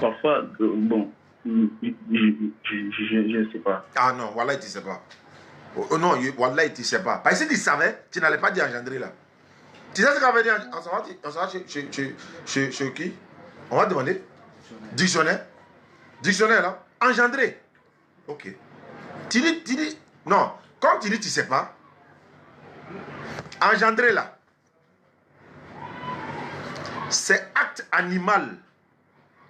Parfois, bon, je ne sais pas. Ah non, voilà, tu ne sais pas. Oh, non, voilà, tu ne sais pas. Parce que si tu savais, tu n'allais pas dire engendrer là. Tu sais ce qu'on veut dire? On s'en va chez qui? On va demander. Dictionnaire. Dictionnaire là. Engendrer. Ok. Tu dis. Non. Comme tu dis, tu ne sais pas. Engendrer là. C'est acte animal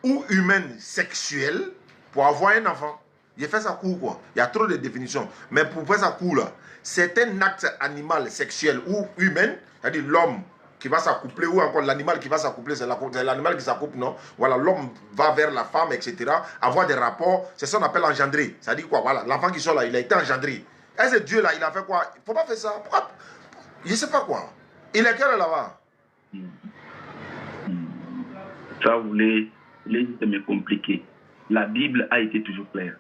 ou humain sexuel pour avoir un enfant. J'ai fait ça court quoi. Il y a trop de définitions. Mais pour faire ça court là, c'est un acte animal sexuel ou humain, c'est-à-dire l'homme qui va s'accoupler ou encore l'animal qui va s'accoupler, c'est l'animal qui s'accouple, non? Voilà, l'homme va vers la femme, etc. Avoir des rapports, c'est ça qu'on appelle engendrer. Ça dit quoi? Voilà, l'enfant qui sort là, il a été engendré. Est-ce que Dieu là, il a fait quoi? Il ne faut pas faire ça. Pourquoi? Je ne sais pas quoi. Il est quel là-bas? Ça, vous voulez juste me compliquer. La Bible a été toujours claire.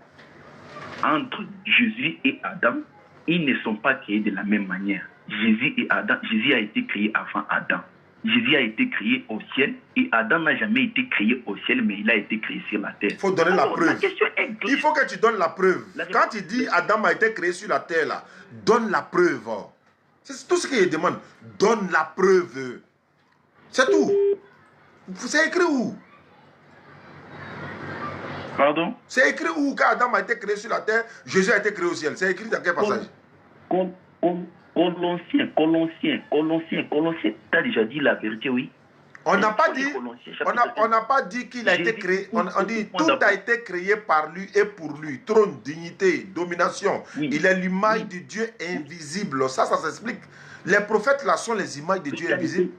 Entre Jésus et Adam, ils ne sont pas créés de la même manière. Jésus et Adam, Jésus a été créé avant Adam. Jésus a été créé au ciel et Adam n'a jamais été créé au ciel, mais il a été créé sur la terre. Il faut donner la preuve. La question est claire. Il faut que tu donnes la preuve. Quand il dit Adam a été créé sur la terre, là, donne la preuve. C'est tout ce qu'il demande. Donne la preuve. C'est tout. C'est écrit où? Pardon? C'est écrit où qu'Adam a été créé sur la terre, Jésus a été créé au ciel? C'est écrit dans quel passage? Colossiens, tu as déjà dit la vérité, oui. On n'a pas dit qu'il a été créé. On dit tout a été créé par lui et pour lui. Trône, dignité, domination. Oui. Il est l'image du Dieu invisible. Ça s'explique. Les prophètes là sont les images de Dieu invisible.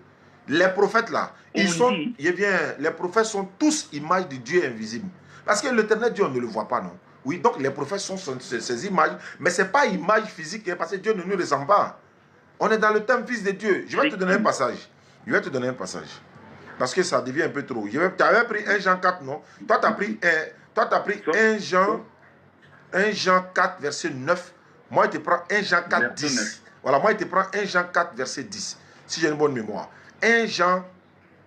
Les prophètes là, les prophètes sont tous images de Dieu invisible. Parce que l'éternel Dieu, on ne le voit pas, non? Oui, donc les prophètes sont ces images, mais ce n'est pas image physique, hein, parce que Dieu ne nous ressemble pas. On est dans le thème fils de Dieu. Je vais te donner un passage. Je vais te donner un passage. Parce que ça devient un peu trop. Tu avais pris 1 Jean 4, non? Toi, tu as pris 1 Jean 4, verset 9. Moi, je te prends 1 Jean 4, 10. Voilà, moi, je te prends 1 Jean 4, verset 10. Si j'ai une bonne mémoire. 1 Jean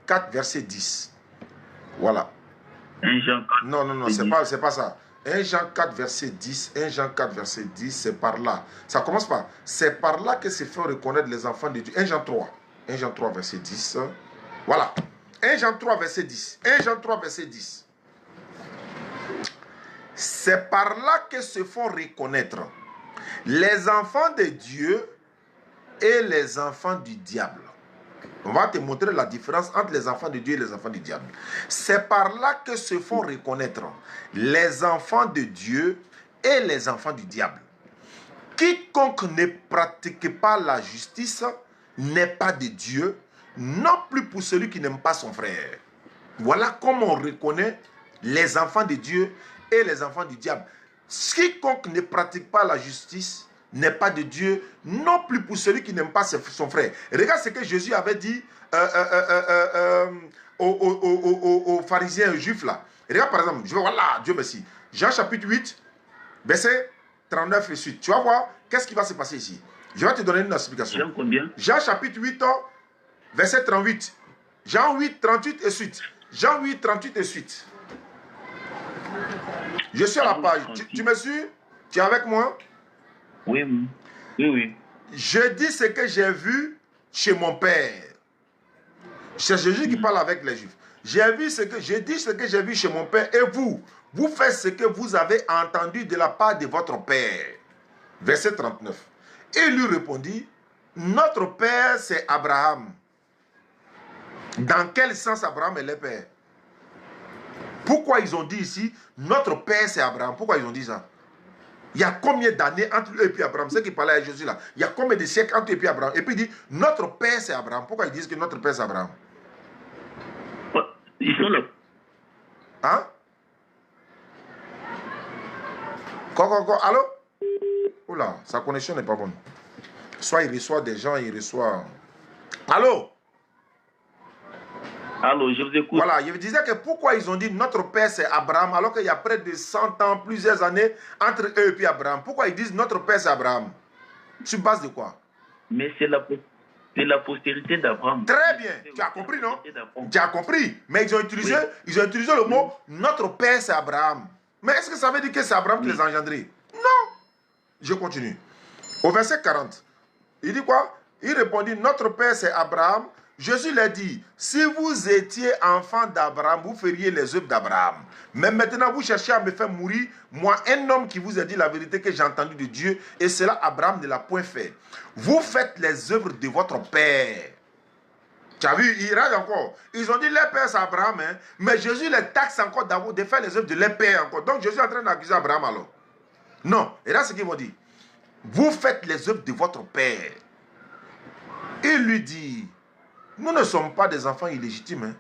4, verset 10. Voilà. 1 Jean 4. Non, c'est pas ça. 1 Jean 4, verset 10. 1 Jean 4, verset 10, c'est par là. Ça commence par. C'est par là que se font reconnaître les enfants de Dieu. 1 Jean 3. 1 Jean 3, verset 10. Voilà. 1 Jean 3, verset 10. 1 Jean 3, verset 10. C'est par là que se font reconnaître les enfants de Dieu et les enfants du diable. On va te montrer la différence entre les enfants de Dieu et les enfants du diable. C'est par là que se font reconnaître les enfants de Dieu et les enfants du diable. Quiconque ne pratique pas la justice n'est pas de Dieu, non plus pour celui qui n'aime pas son frère. Voilà comment on reconnaît les enfants de Dieu et les enfants du diable. Quiconque ne pratique pas la justice n'est pas de Dieu, non plus pour celui qui n'aime pas son frère. Regarde ce que Jésus avait dit aux pharisiens, aux juifs là. Regarde par exemple, voilà, Dieu merci. Jean chapitre 8, verset 39 et suite. Tu vas voir, qu'est-ce qui va se passer ici? Je vais te donner une explication. Jean combien? Jean chapitre 8, verset 38. Jean 8, 38 et suite. Jean 8, 38 et suite. Je suis à la page. Tu me suis? Tu es avec moi? Oui, oui. Je dis ce que j'ai vu chez mon père. C'est Jésus qui parle avec les Juifs. Je dis ce que j'ai vu chez mon père et vous faites ce que vous avez entendu de la part de votre père. Verset 39. Et il lui répondit, notre père c'est Abraham. Dans quel sens Abraham est le père? Pourquoi ils ont dit ici, notre père c'est Abraham? Pourquoi ils ont dit ça? Il y a combien d'années entre eux et puis Abraham? C'est ce qui parlait à Jésus là. Il y a combien de siècles entre eux et puis Abraham? Et puis il dit, notre père c'est Abraham. Pourquoi ils disent que notre père c'est Abraham? Ils sont là. Hein? Allô? Oula, sa connexion n'est pas bonne. Soit il reçoit des gens, il reçoit... Allô? Allô, je vous écoute. Voilà, je disais que pourquoi ils ont dit notre père c'est Abraham alors qu'il y a près de 100 ans, plusieurs années entre eux et puis Abraham. Pourquoi ils disent notre père c'est Abraham? Sur base de quoi? Mais c'est la postérité d'Abraham. Très bien, tu as compris, non? Tu as compris, mais ils ont utilisé le mot notre père c'est Abraham. Mais est-ce que ça veut dire que c'est Abraham qui les a engendrés? Non. Je continue. Au verset 40, il dit quoi? Il répondit, notre père c'est Abraham. Jésus leur dit, si vous étiez enfant d'Abraham, vous feriez les œuvres d'Abraham. Mais maintenant, vous cherchez à me faire mourir, moi, un homme qui vous a dit la vérité que j'ai entendue de Dieu, et cela, Abraham ne l'a point fait. Vous faites les œuvres de votre père. Tu as vu, il reste encore. Ils ont dit, leur père, c'est Abraham, hein? Mais Jésus les taxe encore d'abord de faire les œuvres de leur père encore. Donc, Jésus est en train d'accuser Abraham alors. Non, et là, ce qu'ils vont dire. Vous faites les œuvres de votre père. Il lui dit, nous ne sommes pas des enfants illégitimes. Hein.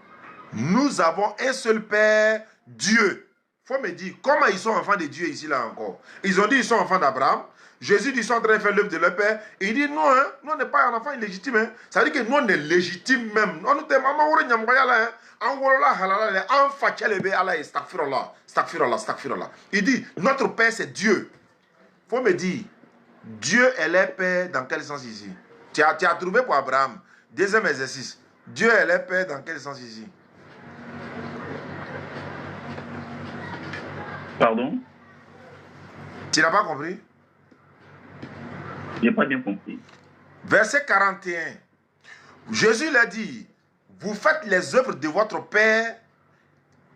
Nous avons un seul Père, Dieu. Il faut me dire, comment ils sont enfants de Dieu ici, là encore? Ils ont dit ils sont enfants d'Abraham. Jésus dit ils sont en train de faire l'œuvre de leur père. Et il dit non, hein, nous on n'est pas un enfant illégitime. Hein. Ça veut dire que nous on est légitime même. On nous demande, il dit, notre père c'est Dieu. Faut me dire, Dieu est leur père dans quel sens ici? Tu as trouvé pour Abraham. Deuxième exercice. Dieu est leur père dans quel sens ici? Pardon? Tu n'as pas compris? Je n'ai pas bien compris. Verset 41. Jésus l'a dit, vous faites les œuvres de votre père.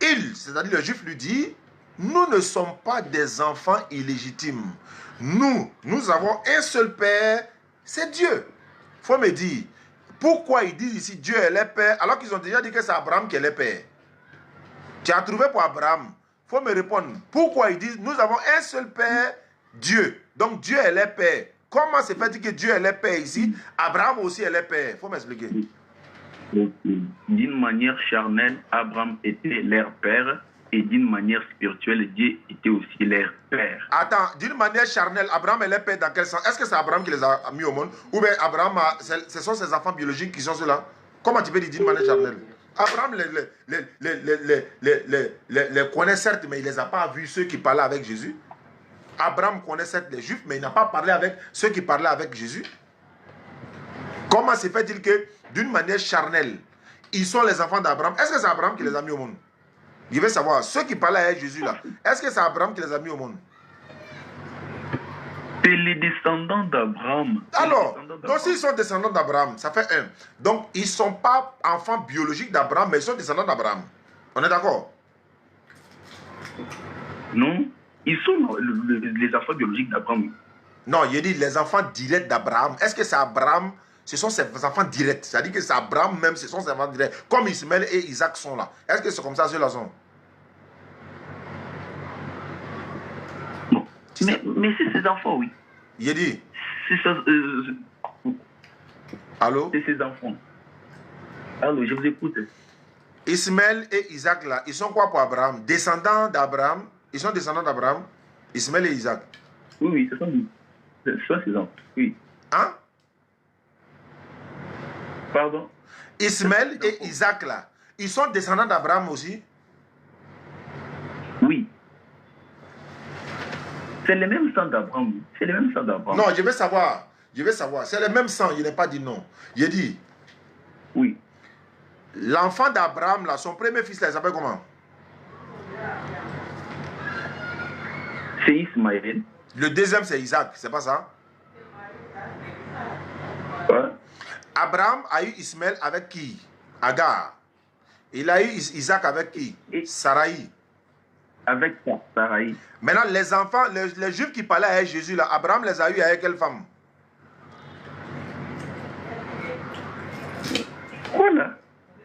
Il, c'est-à-dire le juif lui dit, nous ne sommes pas des enfants illégitimes. Nous avons un seul père, c'est Dieu. Il faut me dire, pourquoi ils disent ici Dieu est leur père, alors qu'ils ont déjà dit que c'est Abraham qui est leur père? Tu as trouvé pour Abraham. Il faut me répondre, pourquoi ils disent, nous avons un seul père, Dieu. Donc Dieu est leur père. Comment c'est fait que Dieu est leur père ici? Abraham aussi est leur père. Il faut m'expliquer. D'une manière charnelle, Abraham était leur père. Et d'une manière spirituelle, Dieu était aussi leur père. Attends, d'une manière charnelle, Abraham est leur père dans quel sens? Est-ce que c'est Abraham qui les a mis au monde? Ou bien Abraham, ce sont ses enfants biologiques qui sont ceux-là? Comment tu peux dire d'une manière charnelle? Abraham les connaît certes, mais il ne les a pas vus, ceux qui parlaient avec Jésus. Abraham connaît certes les Juifs, mais il n'a pas parlé avec ceux qui parlaient avec Jésus. Comment se fait-il que, d'une manière charnelle, ils sont les enfants d'Abraham? Est-ce que c'est Abraham qui les a mis au monde? Je veux savoir, ceux qui parlaient avec Jésus là, est-ce que c'est Abraham qui les a mis au monde? C'est les descendants d'Abraham. Alors, donc s'ils sont descendants d'Abraham, ça fait un. Donc, ils ne sont pas enfants biologiques d'Abraham, mais ils sont descendants d'Abraham. On est d'accord? Non, ils sont les enfants biologiques d'Abraham. Non, il dit les enfants directs d'Abraham. Est-ce que c'est Abraham? Ce sont ses enfants directs. C'est-à-dire que c'est Abraham même, ce sont ses enfants directs. Comme Ismaël et Isaac sont là. Est-ce que c'est comme ça, ceux-là sont? Non. Mais c'est ses enfants, oui. Il dit. C'est ça. Allô? C'est ses enfants. Allô, je vous écoute. Ismaël et Isaac là, ils sont quoi pour Abraham? Descendants d'Abraham. Ils sont descendants d'Abraham. Ismaël et Isaac. Oui, ce sont ses enfants. Oui. Hein? Pardon? Ismaël et Isaac là, ils sont descendants d'Abraham aussi? Oui. C'est le même sang d'Abraham. C'est le même sang d'Abraham. Non, je veux savoir. Je veux savoir. C'est le même sang. Il n'est pas dit non. Il dit. Oui. L'enfant d'Abraham là, son premier fils là, il s'appelle comment? C'est Ismaël. Le deuxième c'est Isaac, c'est pas ça? Ouais. Abraham a eu Ismaël avec qui? Agar. Il a eu Isaac avec qui? Saraï. Avec Saraï. Maintenant, les enfants, les Juifs qui parlaient avec Jésus, là, Abraham les a eu avec quelle femme? Voilà.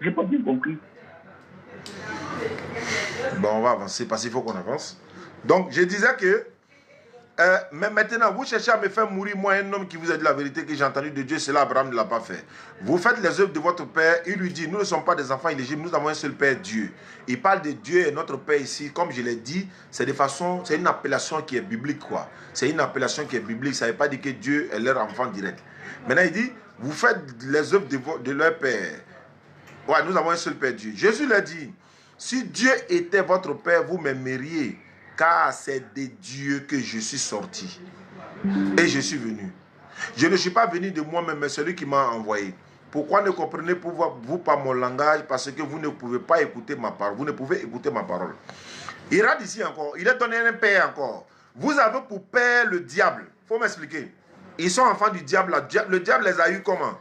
J'ai pas bien compris. Bon, on va avancer parce qu'il faut qu'on avance. Donc, je disais que mais maintenant, vous cherchez à me faire mourir, moi, un homme qui vous a dit la vérité que j'ai entendu de Dieu, cela Abraham ne l'a pas fait. Vous faites les œuvres de votre Père, il lui dit, nous ne sommes pas des enfants illégitimes, nous avons un seul Père, Dieu. Il parle de Dieu et notre Père ici, comme je l'ai dit, c'est une appellation qui est biblique, quoi. C'est une appellation qui est biblique, ça ne veut pas dire que Dieu est leur enfant direct. Maintenant, il dit, vous faites les œuvres de leur Père. Ouais, nous avons un seul Père, Dieu. Jésus l'a dit, si Dieu était votre Père, vous m'aimeriez. Car c'est de Dieu que je suis sorti et je suis venu. Je ne suis pas venu de moi-même, mais celui qui m'a envoyé. Pourquoi ne comprenez-vous pas mon langage? Parce que vous ne pouvez pas écouter ma parole. Vous ne pouvez écouter ma parole. Il rate ici encore. Il est donné un père encore. Vous avez pour père le diable. Il faut m'expliquer. Ils sont enfants du diable. Le diable les a eu comment?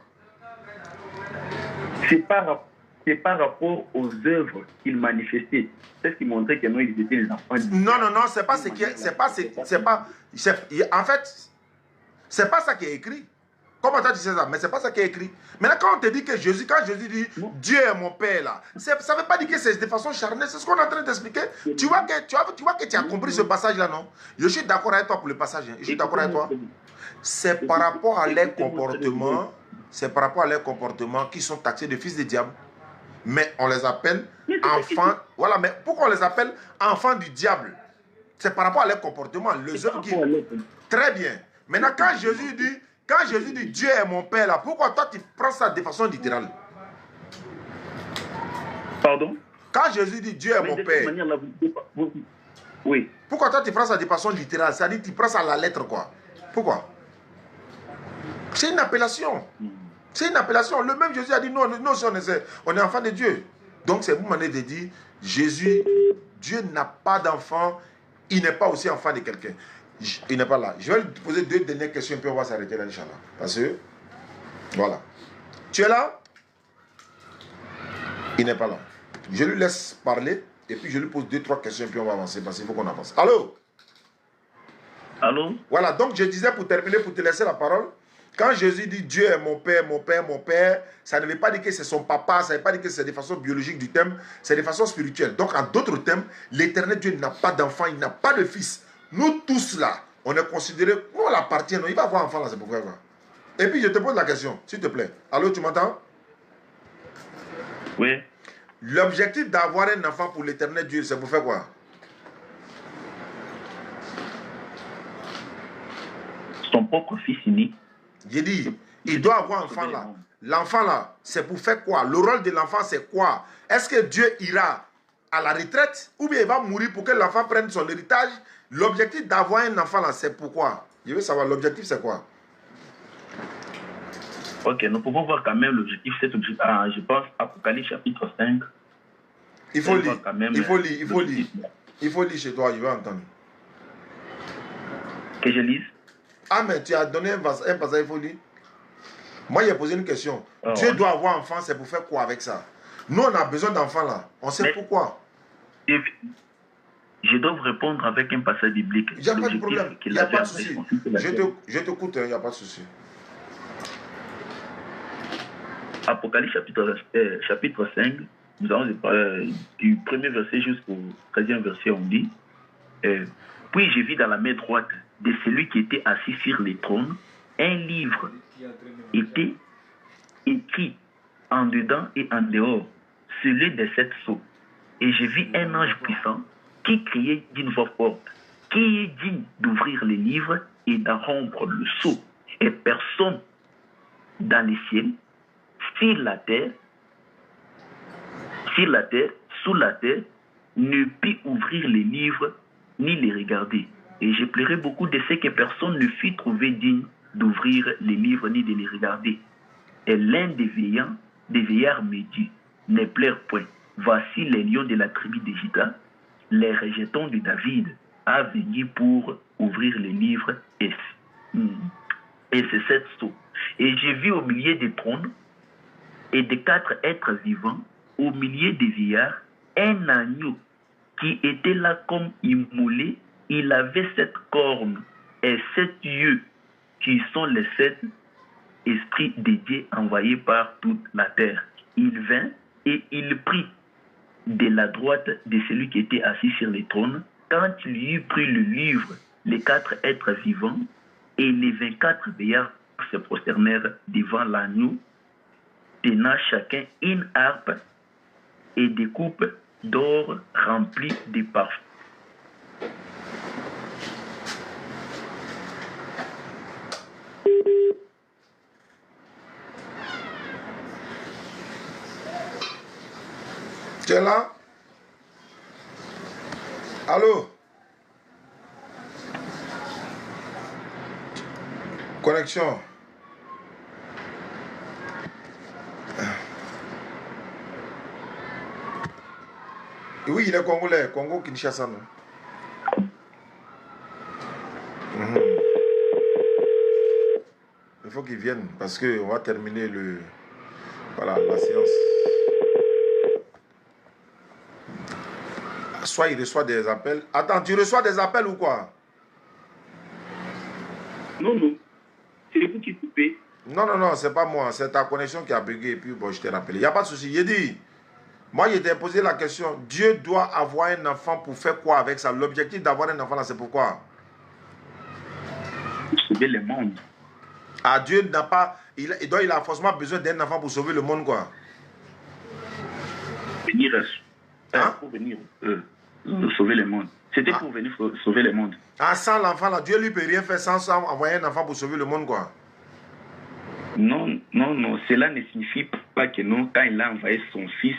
C'est par rapport aux œuvres qu'il manifestait. C'est ce qui montrait que non, ils étaient les enfants. Non, c'est pas ce qui est. En fait, c'est pas ça qui est écrit. Comment tu as dit ça? Mais c'est pas ça qui est écrit. Maintenant, quand on te dit que Jésus, quand Jésus dit Dieu est mon Père là, ça ne veut pas dire que c'est de façon charnelle. C'est ce qu'on est en train d'expliquer. Tu vois que tu as compris ce passage là, non? Je suis d'accord avec toi pour le passage. Hein. Je suis d'accord avec toi. C'est par rapport à leur comportement. C'est par rapport à leur comportement qu'ils sont taxés de fils de diable. Mais on les appelle enfants. Voilà, mais pourquoi on les appelle enfants du diable? C'est par rapport à leur comportement. Les œuvres qui... Très bien. Maintenant, quand Jésus dit Dieu est mon Père, là, pourquoi toi tu prends ça de façon littérale? Pardon? Quand Jésus dit Dieu est mon Père, oui. Pourquoi toi tu prends ça de façon littérale? C'est-à-dire tu prends ça à la lettre, quoi. Pourquoi? C'est une appellation. C'est une appellation. Le même Jésus a dit non, non, on est enfant de Dieu. Donc c'est une manière de dire Jésus, Dieu n'a pas d'enfant, il n'est pas aussi enfant de quelqu'un. Il n'est pas là. Je vais lui poser deux dernières questions puis on va s'arrêter là, Inch'Allah. Parce que, voilà. Tu es là? Il n'est pas là. Je lui laisse parler et puis je lui pose deux, trois questions puis on va avancer parce qu'il faut qu'on avance. Allô? Allô? Voilà, donc je disais pour terminer, pour te laisser la parole, quand Jésus dit Dieu est mon Père, mon Père, mon Père, ça ne veut pas dire que c'est son papa, ça ne veut pas dire que c'est de façon biologique du thème, c'est de façon spirituelle. Donc en d'autres termes, l'éternel Dieu n'a pas d'enfant, il n'a pas de fils. Nous tous là, on est considérés, nous on l'appartient, il va avoir un enfant là, c'est pourquoi. Et puis je te pose la question, s'il te plaît. Allô, tu m'entends? Oui. L'objectif d'avoir un enfant pour l'éternel Dieu, c'est pour faire quoi? Son propre fils unique. J'ai dit, il doit avoir un enfant là. L'enfant là, c'est pour faire quoi? Le rôle de l'enfant, c'est quoi? Est-ce que Dieu ira à la retraite ou bien il va mourir pour que l'enfant prenne son héritage? L'objectif d'avoir un enfant là, c'est pourquoi? Je veux savoir, l'objectif c'est quoi? Ok, nous pouvons voir quand même l'objectif. Cet objectif, je pense, Apocalypse chapitre 5. Il faut lire, il faut lire, il faut lire. Il faut lire chez toi, je vais entendre. Que je lise? Ah, mais tu as donné un passage, il faut lire. Moi, j'ai posé une question. Oh, Dieu doit avoir un enfant, c'est pour faire quoi avec ça? Nous, on a besoin d'enfants là. On sait pourquoi. Je dois vous répondre avec un passage biblique. Il n'y a pas de problème, il n'y a pas de souci. Je t'écoute, il n'y a pas de souci. Apocalypse chapitre 5, nous allons du premier verset jusqu'au 13e verset, on dit puis j'ai vu dans la main droite de celui qui était assis sur les trônes, un livre était écrit en dedans et en dehors, celui des 7 sceaux. Et j'ai vu un ange puissant qui criait d'une voix forte, qui est digne d'ouvrir les livres et d'en rompre le sceau. Et personne dans les ciels, sur la terre, sous la terre, ne put ouvrir les livres ni les regarder. Et je pleurais beaucoup de ce que personne ne fut trouvé digne d'ouvrir les livres ni de les regarder. Et l'un des vieillards me dit, ne pleure point, voici les lions de la tribu de Juda, les rejetons de David, a venu pour ouvrir les livres et c'est 7 sceaux. Et j'ai vu au milieu des trônes et des 4 êtres vivants, au milieu des vieillards, un agneau qui était là comme immolé. Il avait 7 cornes et 7 yeux, qui sont les 7 esprits de Dieu envoyés par toute la terre. Il vint et il prit de la droite de celui qui était assis sur le trône. Quand il eut pris le livre, les 4 êtres vivants et les 24 vieillards se prosternèrent devant l'agneau, tenant chacun une harpe et des coupes d'or remplies de parfums. Tu es là? Allô? Connexion. Oui, il est congolais, Congo Kinshasa. Il faut qu'il vienne parce qu'on va terminer la séance. Soit il reçoit des appels. Attends, tu reçois des appels ou quoi? Non, non. C'est vous qui coupez. Non, c'est pas moi. C'est ta connexion qui a bugué et puis bon, je t'ai rappelé. Il n'y a pas de souci. J'ai dit, moi, je t'ai posé la question. Dieu doit avoir un enfant pour faire quoi avec ça? L'objectif d'avoir un enfant là, c'est pourquoi? Pour sauver le monde. Ah, Dieu n'a pas... Il a forcément besoin d'un enfant pour sauver le monde, quoi. pour venir sauver le monde. C'était pour venir sauver le monde. Ah, sans l'enfant, là, Dieu lui peut rien faire sans envoyer un enfant pour sauver le monde, quoi. Non, cela ne signifie pas que non, quand il a envoyé son fils,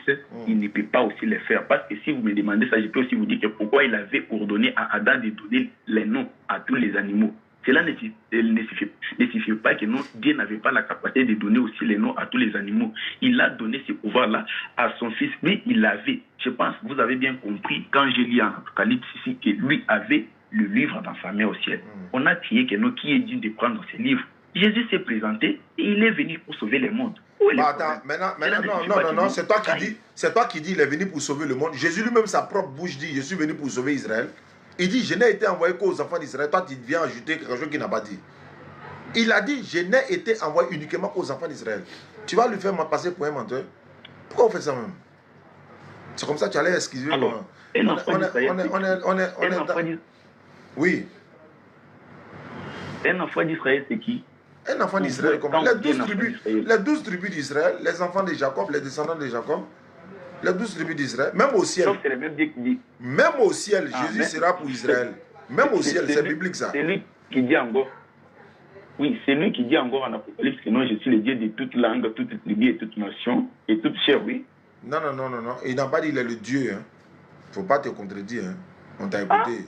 il ne peut pas aussi le faire. Parce que si vous me demandez ça, je peux aussi vous dire que pourquoi il avait ordonné à Adam de donner les noms à tous les animaux. Cela ne signifie pas que non, Dieu n'avait pas la capacité de donner aussi les noms à tous les animaux. Il a donné ce pouvoir-là à son fils. Mais il l'avait. Je pense que vous avez bien compris quand j'ai lu en Apocalypse ici que lui avait le livre dans sa main au ciel. On a crié que non, qui est digne de prendre ce livre. Jésus s'est présenté et il est venu pour sauver le monde. Attends, maintenant, non, c'est toi qui dis il est venu pour sauver le monde. Jésus lui-même, sa propre bouche dit, je suis venu pour sauver Israël. Il dit, je n'ai été envoyé qu'aux enfants d'Israël. Toi, tu viens ajouter quelque chose qu'il n'a pas dit. Il a dit, je n'ai été envoyé uniquement qu'aux enfants d'Israël. Tu vas lui faire passer pour un menteur. Pourquoi on fait ça même? C'est comme ça que tu allais excuser. Alors, oui. Un enfant d'Israël, c'est qui? Un enfant d'Israël, comme les 12 tribus d'Israël, les enfants de Jacob, les descendants de Jacob, les 12 tribus d'Israël, même au ciel. C'est le même Dieu qui dit. Même au ciel, Jésus sera pour Israël. Même au ciel, c'est biblique ça. C'est lui qui dit encore. Oui, c'est lui qui dit encore en Apocalypse que non, je suis le Dieu de toute langue, toute tribu et toute nation et toute chair, oui. Non. Il n'a pas dit qu'il est le Dieu. Il ne faut pas te contredire. Hein. On t'a écouté.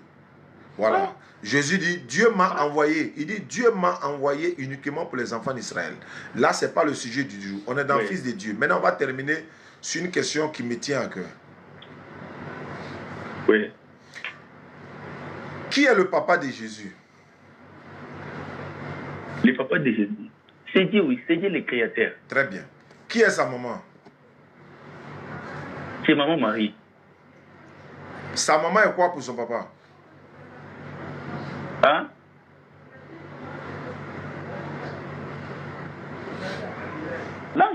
Voilà. Jésus dit, Dieu m'a envoyé. Il dit, Dieu m'a envoyé uniquement pour les enfants d'Israël. Là, ce n'est pas le sujet du jour. On est dans le Fils de Dieu. Maintenant, on va terminer sur une question qui me tient à cœur. Oui. Qui est le papa de Jésus? Le papa de Jésus. C'est Dieu, oui. C'est Dieu le Créateur. Très bien. Qui est sa maman? C'est maman Marie. Sa maman est quoi pour son papa? Hein? Là,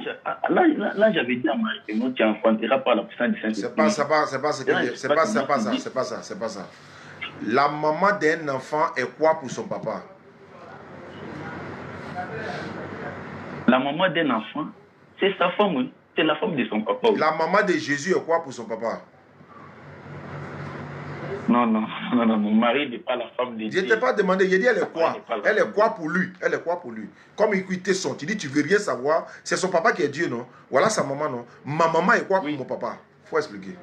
j'avais dit à Marie que non, tu enfanteras par la puissance du Saint-Esprit. C'est pas ça. La maman d'un enfant est quoi pour son papa? La maman d'un enfant, c'est sa femme, oui. C'est la femme de son papa. Oui. La maman de Jésus est quoi pour son papa? Non, mon mari n'est pas la femme de Dieu. Je ne t'ai pas demandé, j'ai dit elle est quoi? Elle est quoi pour lui? Elle est quoi pour lui? Comme il te son, tu dis tu veux rien savoir, c'est son papa qui est Dieu, non? Voilà sa maman, non? Ma maman est quoi pour mon papa? Il faut expliquer.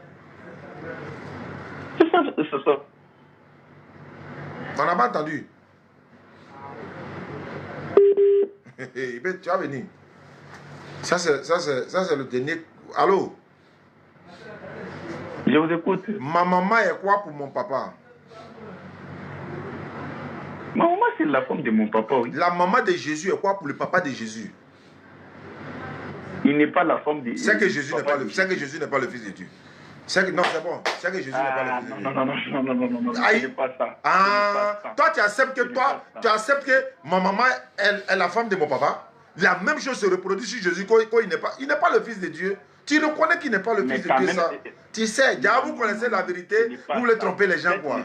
C'est ça. On n'a pas entendu. Tu vas venir. Ça c'est le dernier. Allô? Je vous écoute. Ma maman est quoi pour mon papa? Ma maman, c'est la femme de mon papa, oui. La maman de Jésus est quoi pour le papa de Jésus? Il n'est pas la femme de... C'est que Jésus n'est pas le Fils de Dieu. Non, c'est bon. C'est que Jésus n'est pas le Fils de Dieu. Non. Aïe. Pas ça. Toi, tu acceptes que ma maman est la femme de mon papa? La même chose se reproduit sur Jésus quand il n'est pas le Fils de Dieu. Tu reconnais qu'il n'est pas le Fils de Dieu, ça. Tu sais, vous connaissez la vérité, vous voulez tromper les gens, quoi.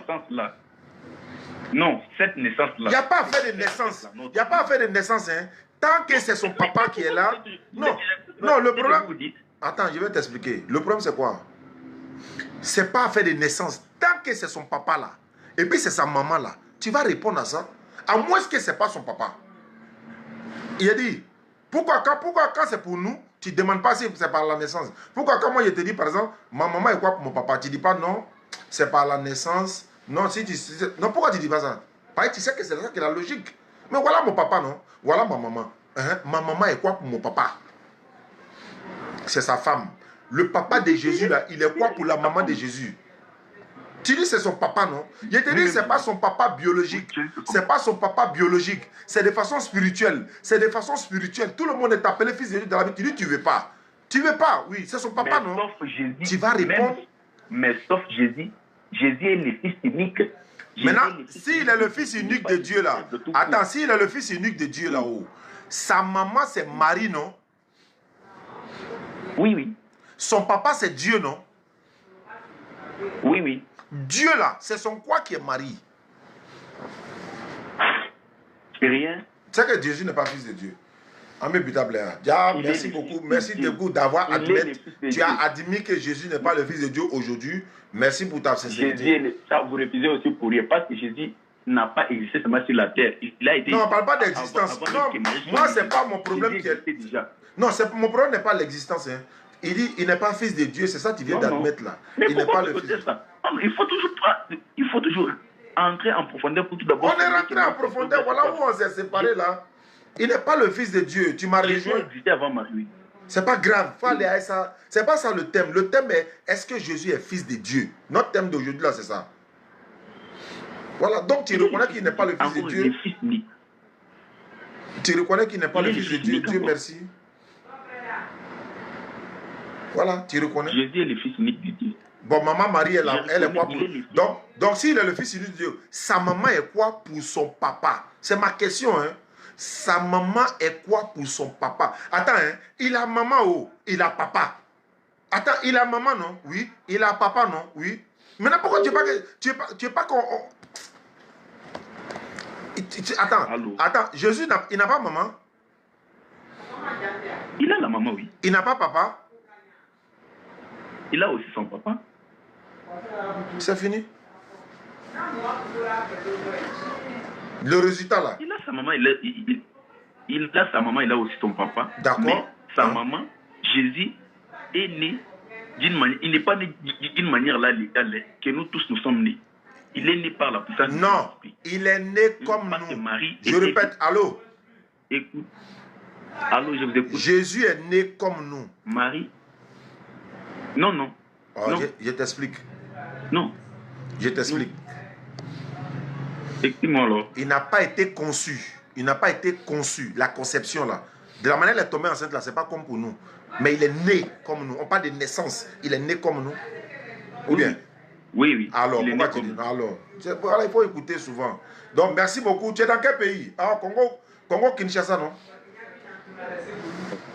Non, cette naissance-là. Il n'y a pas à faire de naissance. Il n'y a pas à faire de naissance, hein. Tant que c'est son papa qui est là. Non, le problème. Attends, je vais t'expliquer. Le problème, c'est quoi? C'est pas à faire de naissance. Tant que c'est son papa là, et puis c'est sa maman là, tu vas répondre à ça. À moins que ce n'est pas son papa. Il a dit, pourquoi quand c'est pour nous, tu ne demandes pas si c'est par la naissance. Pourquoi quand moi je te dis par exemple, ma maman est quoi pour mon papa, tu ne dis pas non, c'est par la naissance. Non, non, pourquoi tu ne dis pas ça? Parce que tu sais que c'est ça qui est la logique. Mais voilà mon papa, non? Voilà ma maman. Ma maman est quoi pour mon papa? C'est sa femme. Le papa de Jésus là, il est quoi pour la maman de Jésus? Tu dis c'est son papa, non? Je te dis c'est pas son papa biologique. C'est pas son papa biologique. C'est de façon spirituelle. C'est de façon spirituelle. Tout le monde est appelé fils de Dieu dans la vie. Tu dis tu veux pas. Tu veux pas, oui. C'est son papa, non? Sauf Jésus. Tu vas répondre. Mais sauf Jésus. Jésus est le fils unique. Maintenant, s'il est le fils unique de Dieu là. Attends, s'il est le fils unique de Dieu là-haut. Sa maman c'est Marie, non? Oui. Son papa c'est Dieu, non? Oui. Dieu là, c'est son quoi qui est Marie? C'est rien. C'est que Jésus n'est pas fils de Dieu. Amé Bitablea. Dia, merci beaucoup. Merci de vous d'avoir admis. Tu as admis que Jésus n'est pas le Fils de Dieu aujourd'hui. Merci pour ta sincérité. Ça, vous refusez aussi pour rien. Parce que Jésus n'a pas existé seulement sur la terre. Il a été. Non, on ne parle pas d'existence. Non, moi, ce n'est pas mon problème. Non, mon problème n'est pas l'existence. Hein. Il dit, il n'est pas fils de Dieu. C'est ça que tu viens d'admettre là. Mais il n'est pas le fils. Ça il faut toujours entrer en profondeur pour tout d'abord. On est rentré en profondeur. Voilà où on s'est séparés là. Il n'est pas le fils de Dieu. Tu m'as rejoint. Jésus existait avant Marie. C'est pas grave. Faut aller à ça. C'est pas ça le thème. Le thème est que Jésus est fils de Dieu. Notre thème d'aujourd'hui là, c'est ça. Voilà. Donc tu reconnais qu'il n'est pas le fils de Dieu. Tu reconnais qu'il n'est pas le fils de Dieu. Dieu merci. Voilà, tu reconnais. Jésus est le fils unique de Dieu. Bon, maman Marie, elle est quoi pour... Donc s'il est le fils unique de Dieu, sa maman est quoi pour son papa? C'est ma question, hein. Sa maman est quoi pour son papa? Attends, hein. Il a maman, oh, il a papa. Attends, il a maman, non? Oui. Il a papa, non? Oui. Maintenant, pourquoi tu es pas qu'on... Attends, Jésus, il n'a pas maman? Il a la maman, oui. Il n'a pas papa? Il a aussi son papa. C'est fini. Le résultat là. Il a sa maman, il a sa maman, il a aussi son papa. D'accord. Mais sa maman, Jésus, est né d'une manière. Il n'est pas né d'une manière là légale que nous tous nous sommes nés. Il est né par la puissance. Non, il est né comme nous. Marie je répète, allô. Écoute. Allô, je vous écoute. Jésus est né comme nous. Marie. Non, non. Oh, non. Je t'explique. Non. Je t'explique. Explique-moi alors. Il n'a pas été conçu. Il n'a pas été conçu. La conception là. De la manière dont il est tombé enceinte là, c'est pas comme pour nous. Mais il est né comme nous. On parle de naissance. Il est né comme nous. Ou bien? Oui, oui. Alors, pourquoi tu dis? Alors, voilà, il faut écouter souvent. Donc, merci beaucoup. Tu es dans quel pays? Ah, Congo Kinshasa, non?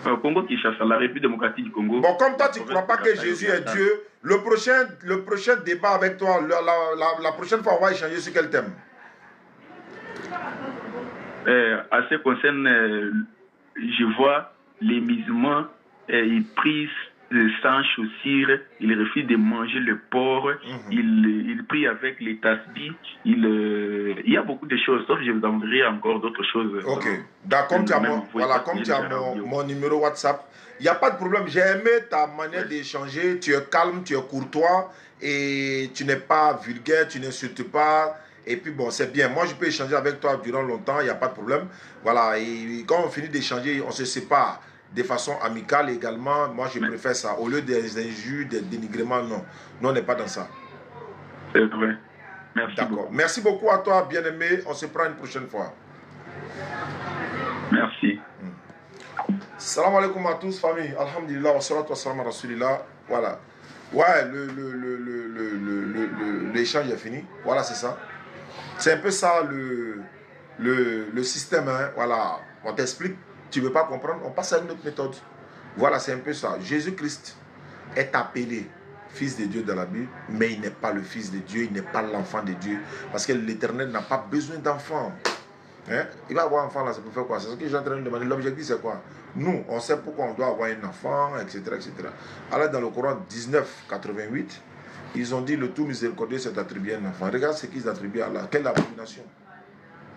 Congo-Kinshasa, la République démocratique du Congo. Bon, comme toi, tu ne crois pas que Jésus est Dieu, le prochain débat avec toi, la prochaine fois, on va échanger sur quel thème? À ce qui concerne, je vois les musulmans, ils prient sans chaussures, ils refusent de manger le porc, ils prient avec les tasbis, il y a beaucoup de choses, sauf que je vous enverrai encore d'autres choses. Ok, d'accord, comme tu as mon numéro WhatsApp, il n'y a pas de problème, j'ai aimé ta manière d'échanger, tu es calme, tu es courtois, et tu n'es pas vulgaire, tu n'insultes pas, et puis bon, c'est bien, moi je peux échanger avec toi durant longtemps, il n'y a pas de problème, voilà, et quand on finit d'échanger, on se sépare. De façon amicale également, moi je préfère ça. Au lieu des injures, des dénigrements, non. Nous, on n'est pas dans ça. C'est vrai. Merci beaucoup. Merci beaucoup à toi, bien-aimé. On se prend une prochaine fois. Merci. Salam alaikum à tous, famille. Alhamdulillah, wa salatu wa salam à Rasulillah. Voilà. Ouais, l'échange est fini. Voilà, c'est ça. C'est un peu ça le système. Hein. Voilà, on t'explique. Tu ne veux pas comprendre, on passe à une autre méthode. Voilà, c'est un peu ça. Jésus-Christ est appelé fils de Dieu dans la Bible, mais il n'est pas le fils de Dieu, il n'est pas l'enfant de Dieu. Parce que l'Éternel n'a pas besoin d'enfant. Hein? Il va avoir un enfant là, c'est pour faire quoi? C'est ce que je suis en train de demander. L'objectif, c'est quoi? Nous, on sait pourquoi on doit avoir un enfant, etc. etc. Alors, dans le Coran 19, 88, ils ont dit le tout miséricordieux s'est attribué un enfant. Regarde ce qu'ils attribuent à Allah. Quelle abomination!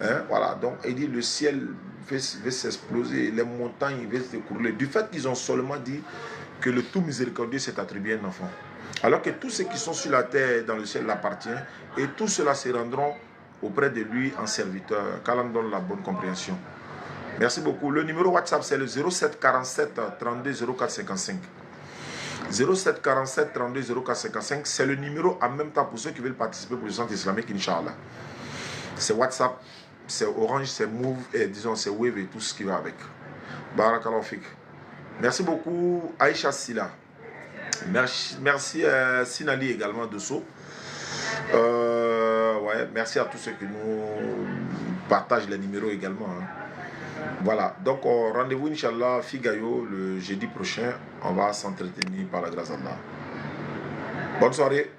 Hein? Voilà, donc il dit le ciel va s'exploser, les montagnes vont s'écrouler. Du fait qu'ils ont seulement dit que le tout miséricordieux s'est attribué un enfant. Alors que tous ceux qui sont sur la terre et dans le ciel l'appartiennent, et tous ceux-là se rendront auprès de lui en serviteur. Qu'Allah donne la bonne compréhension. Merci beaucoup. Le numéro WhatsApp c'est le 07 47 32 04 55. 07 47 32 04 55. C'est le numéro en même temps pour ceux qui veulent participer pour le centre islamique, Inch'Allah. C'est WhatsApp. C'est Orange, c'est Move, et disons c'est Wave et tout ce qui va avec. Barakallahu fik. Merci beaucoup Aïcha Silla. Merci Sinali également de So. Ouais, merci à tous ceux qui nous partagent les numéros également. Hein. Voilà, donc rendez-vous Inch'Allah Figayo le jeudi prochain. On va s'entretenir par la grâce d'Allah. Bonne soirée.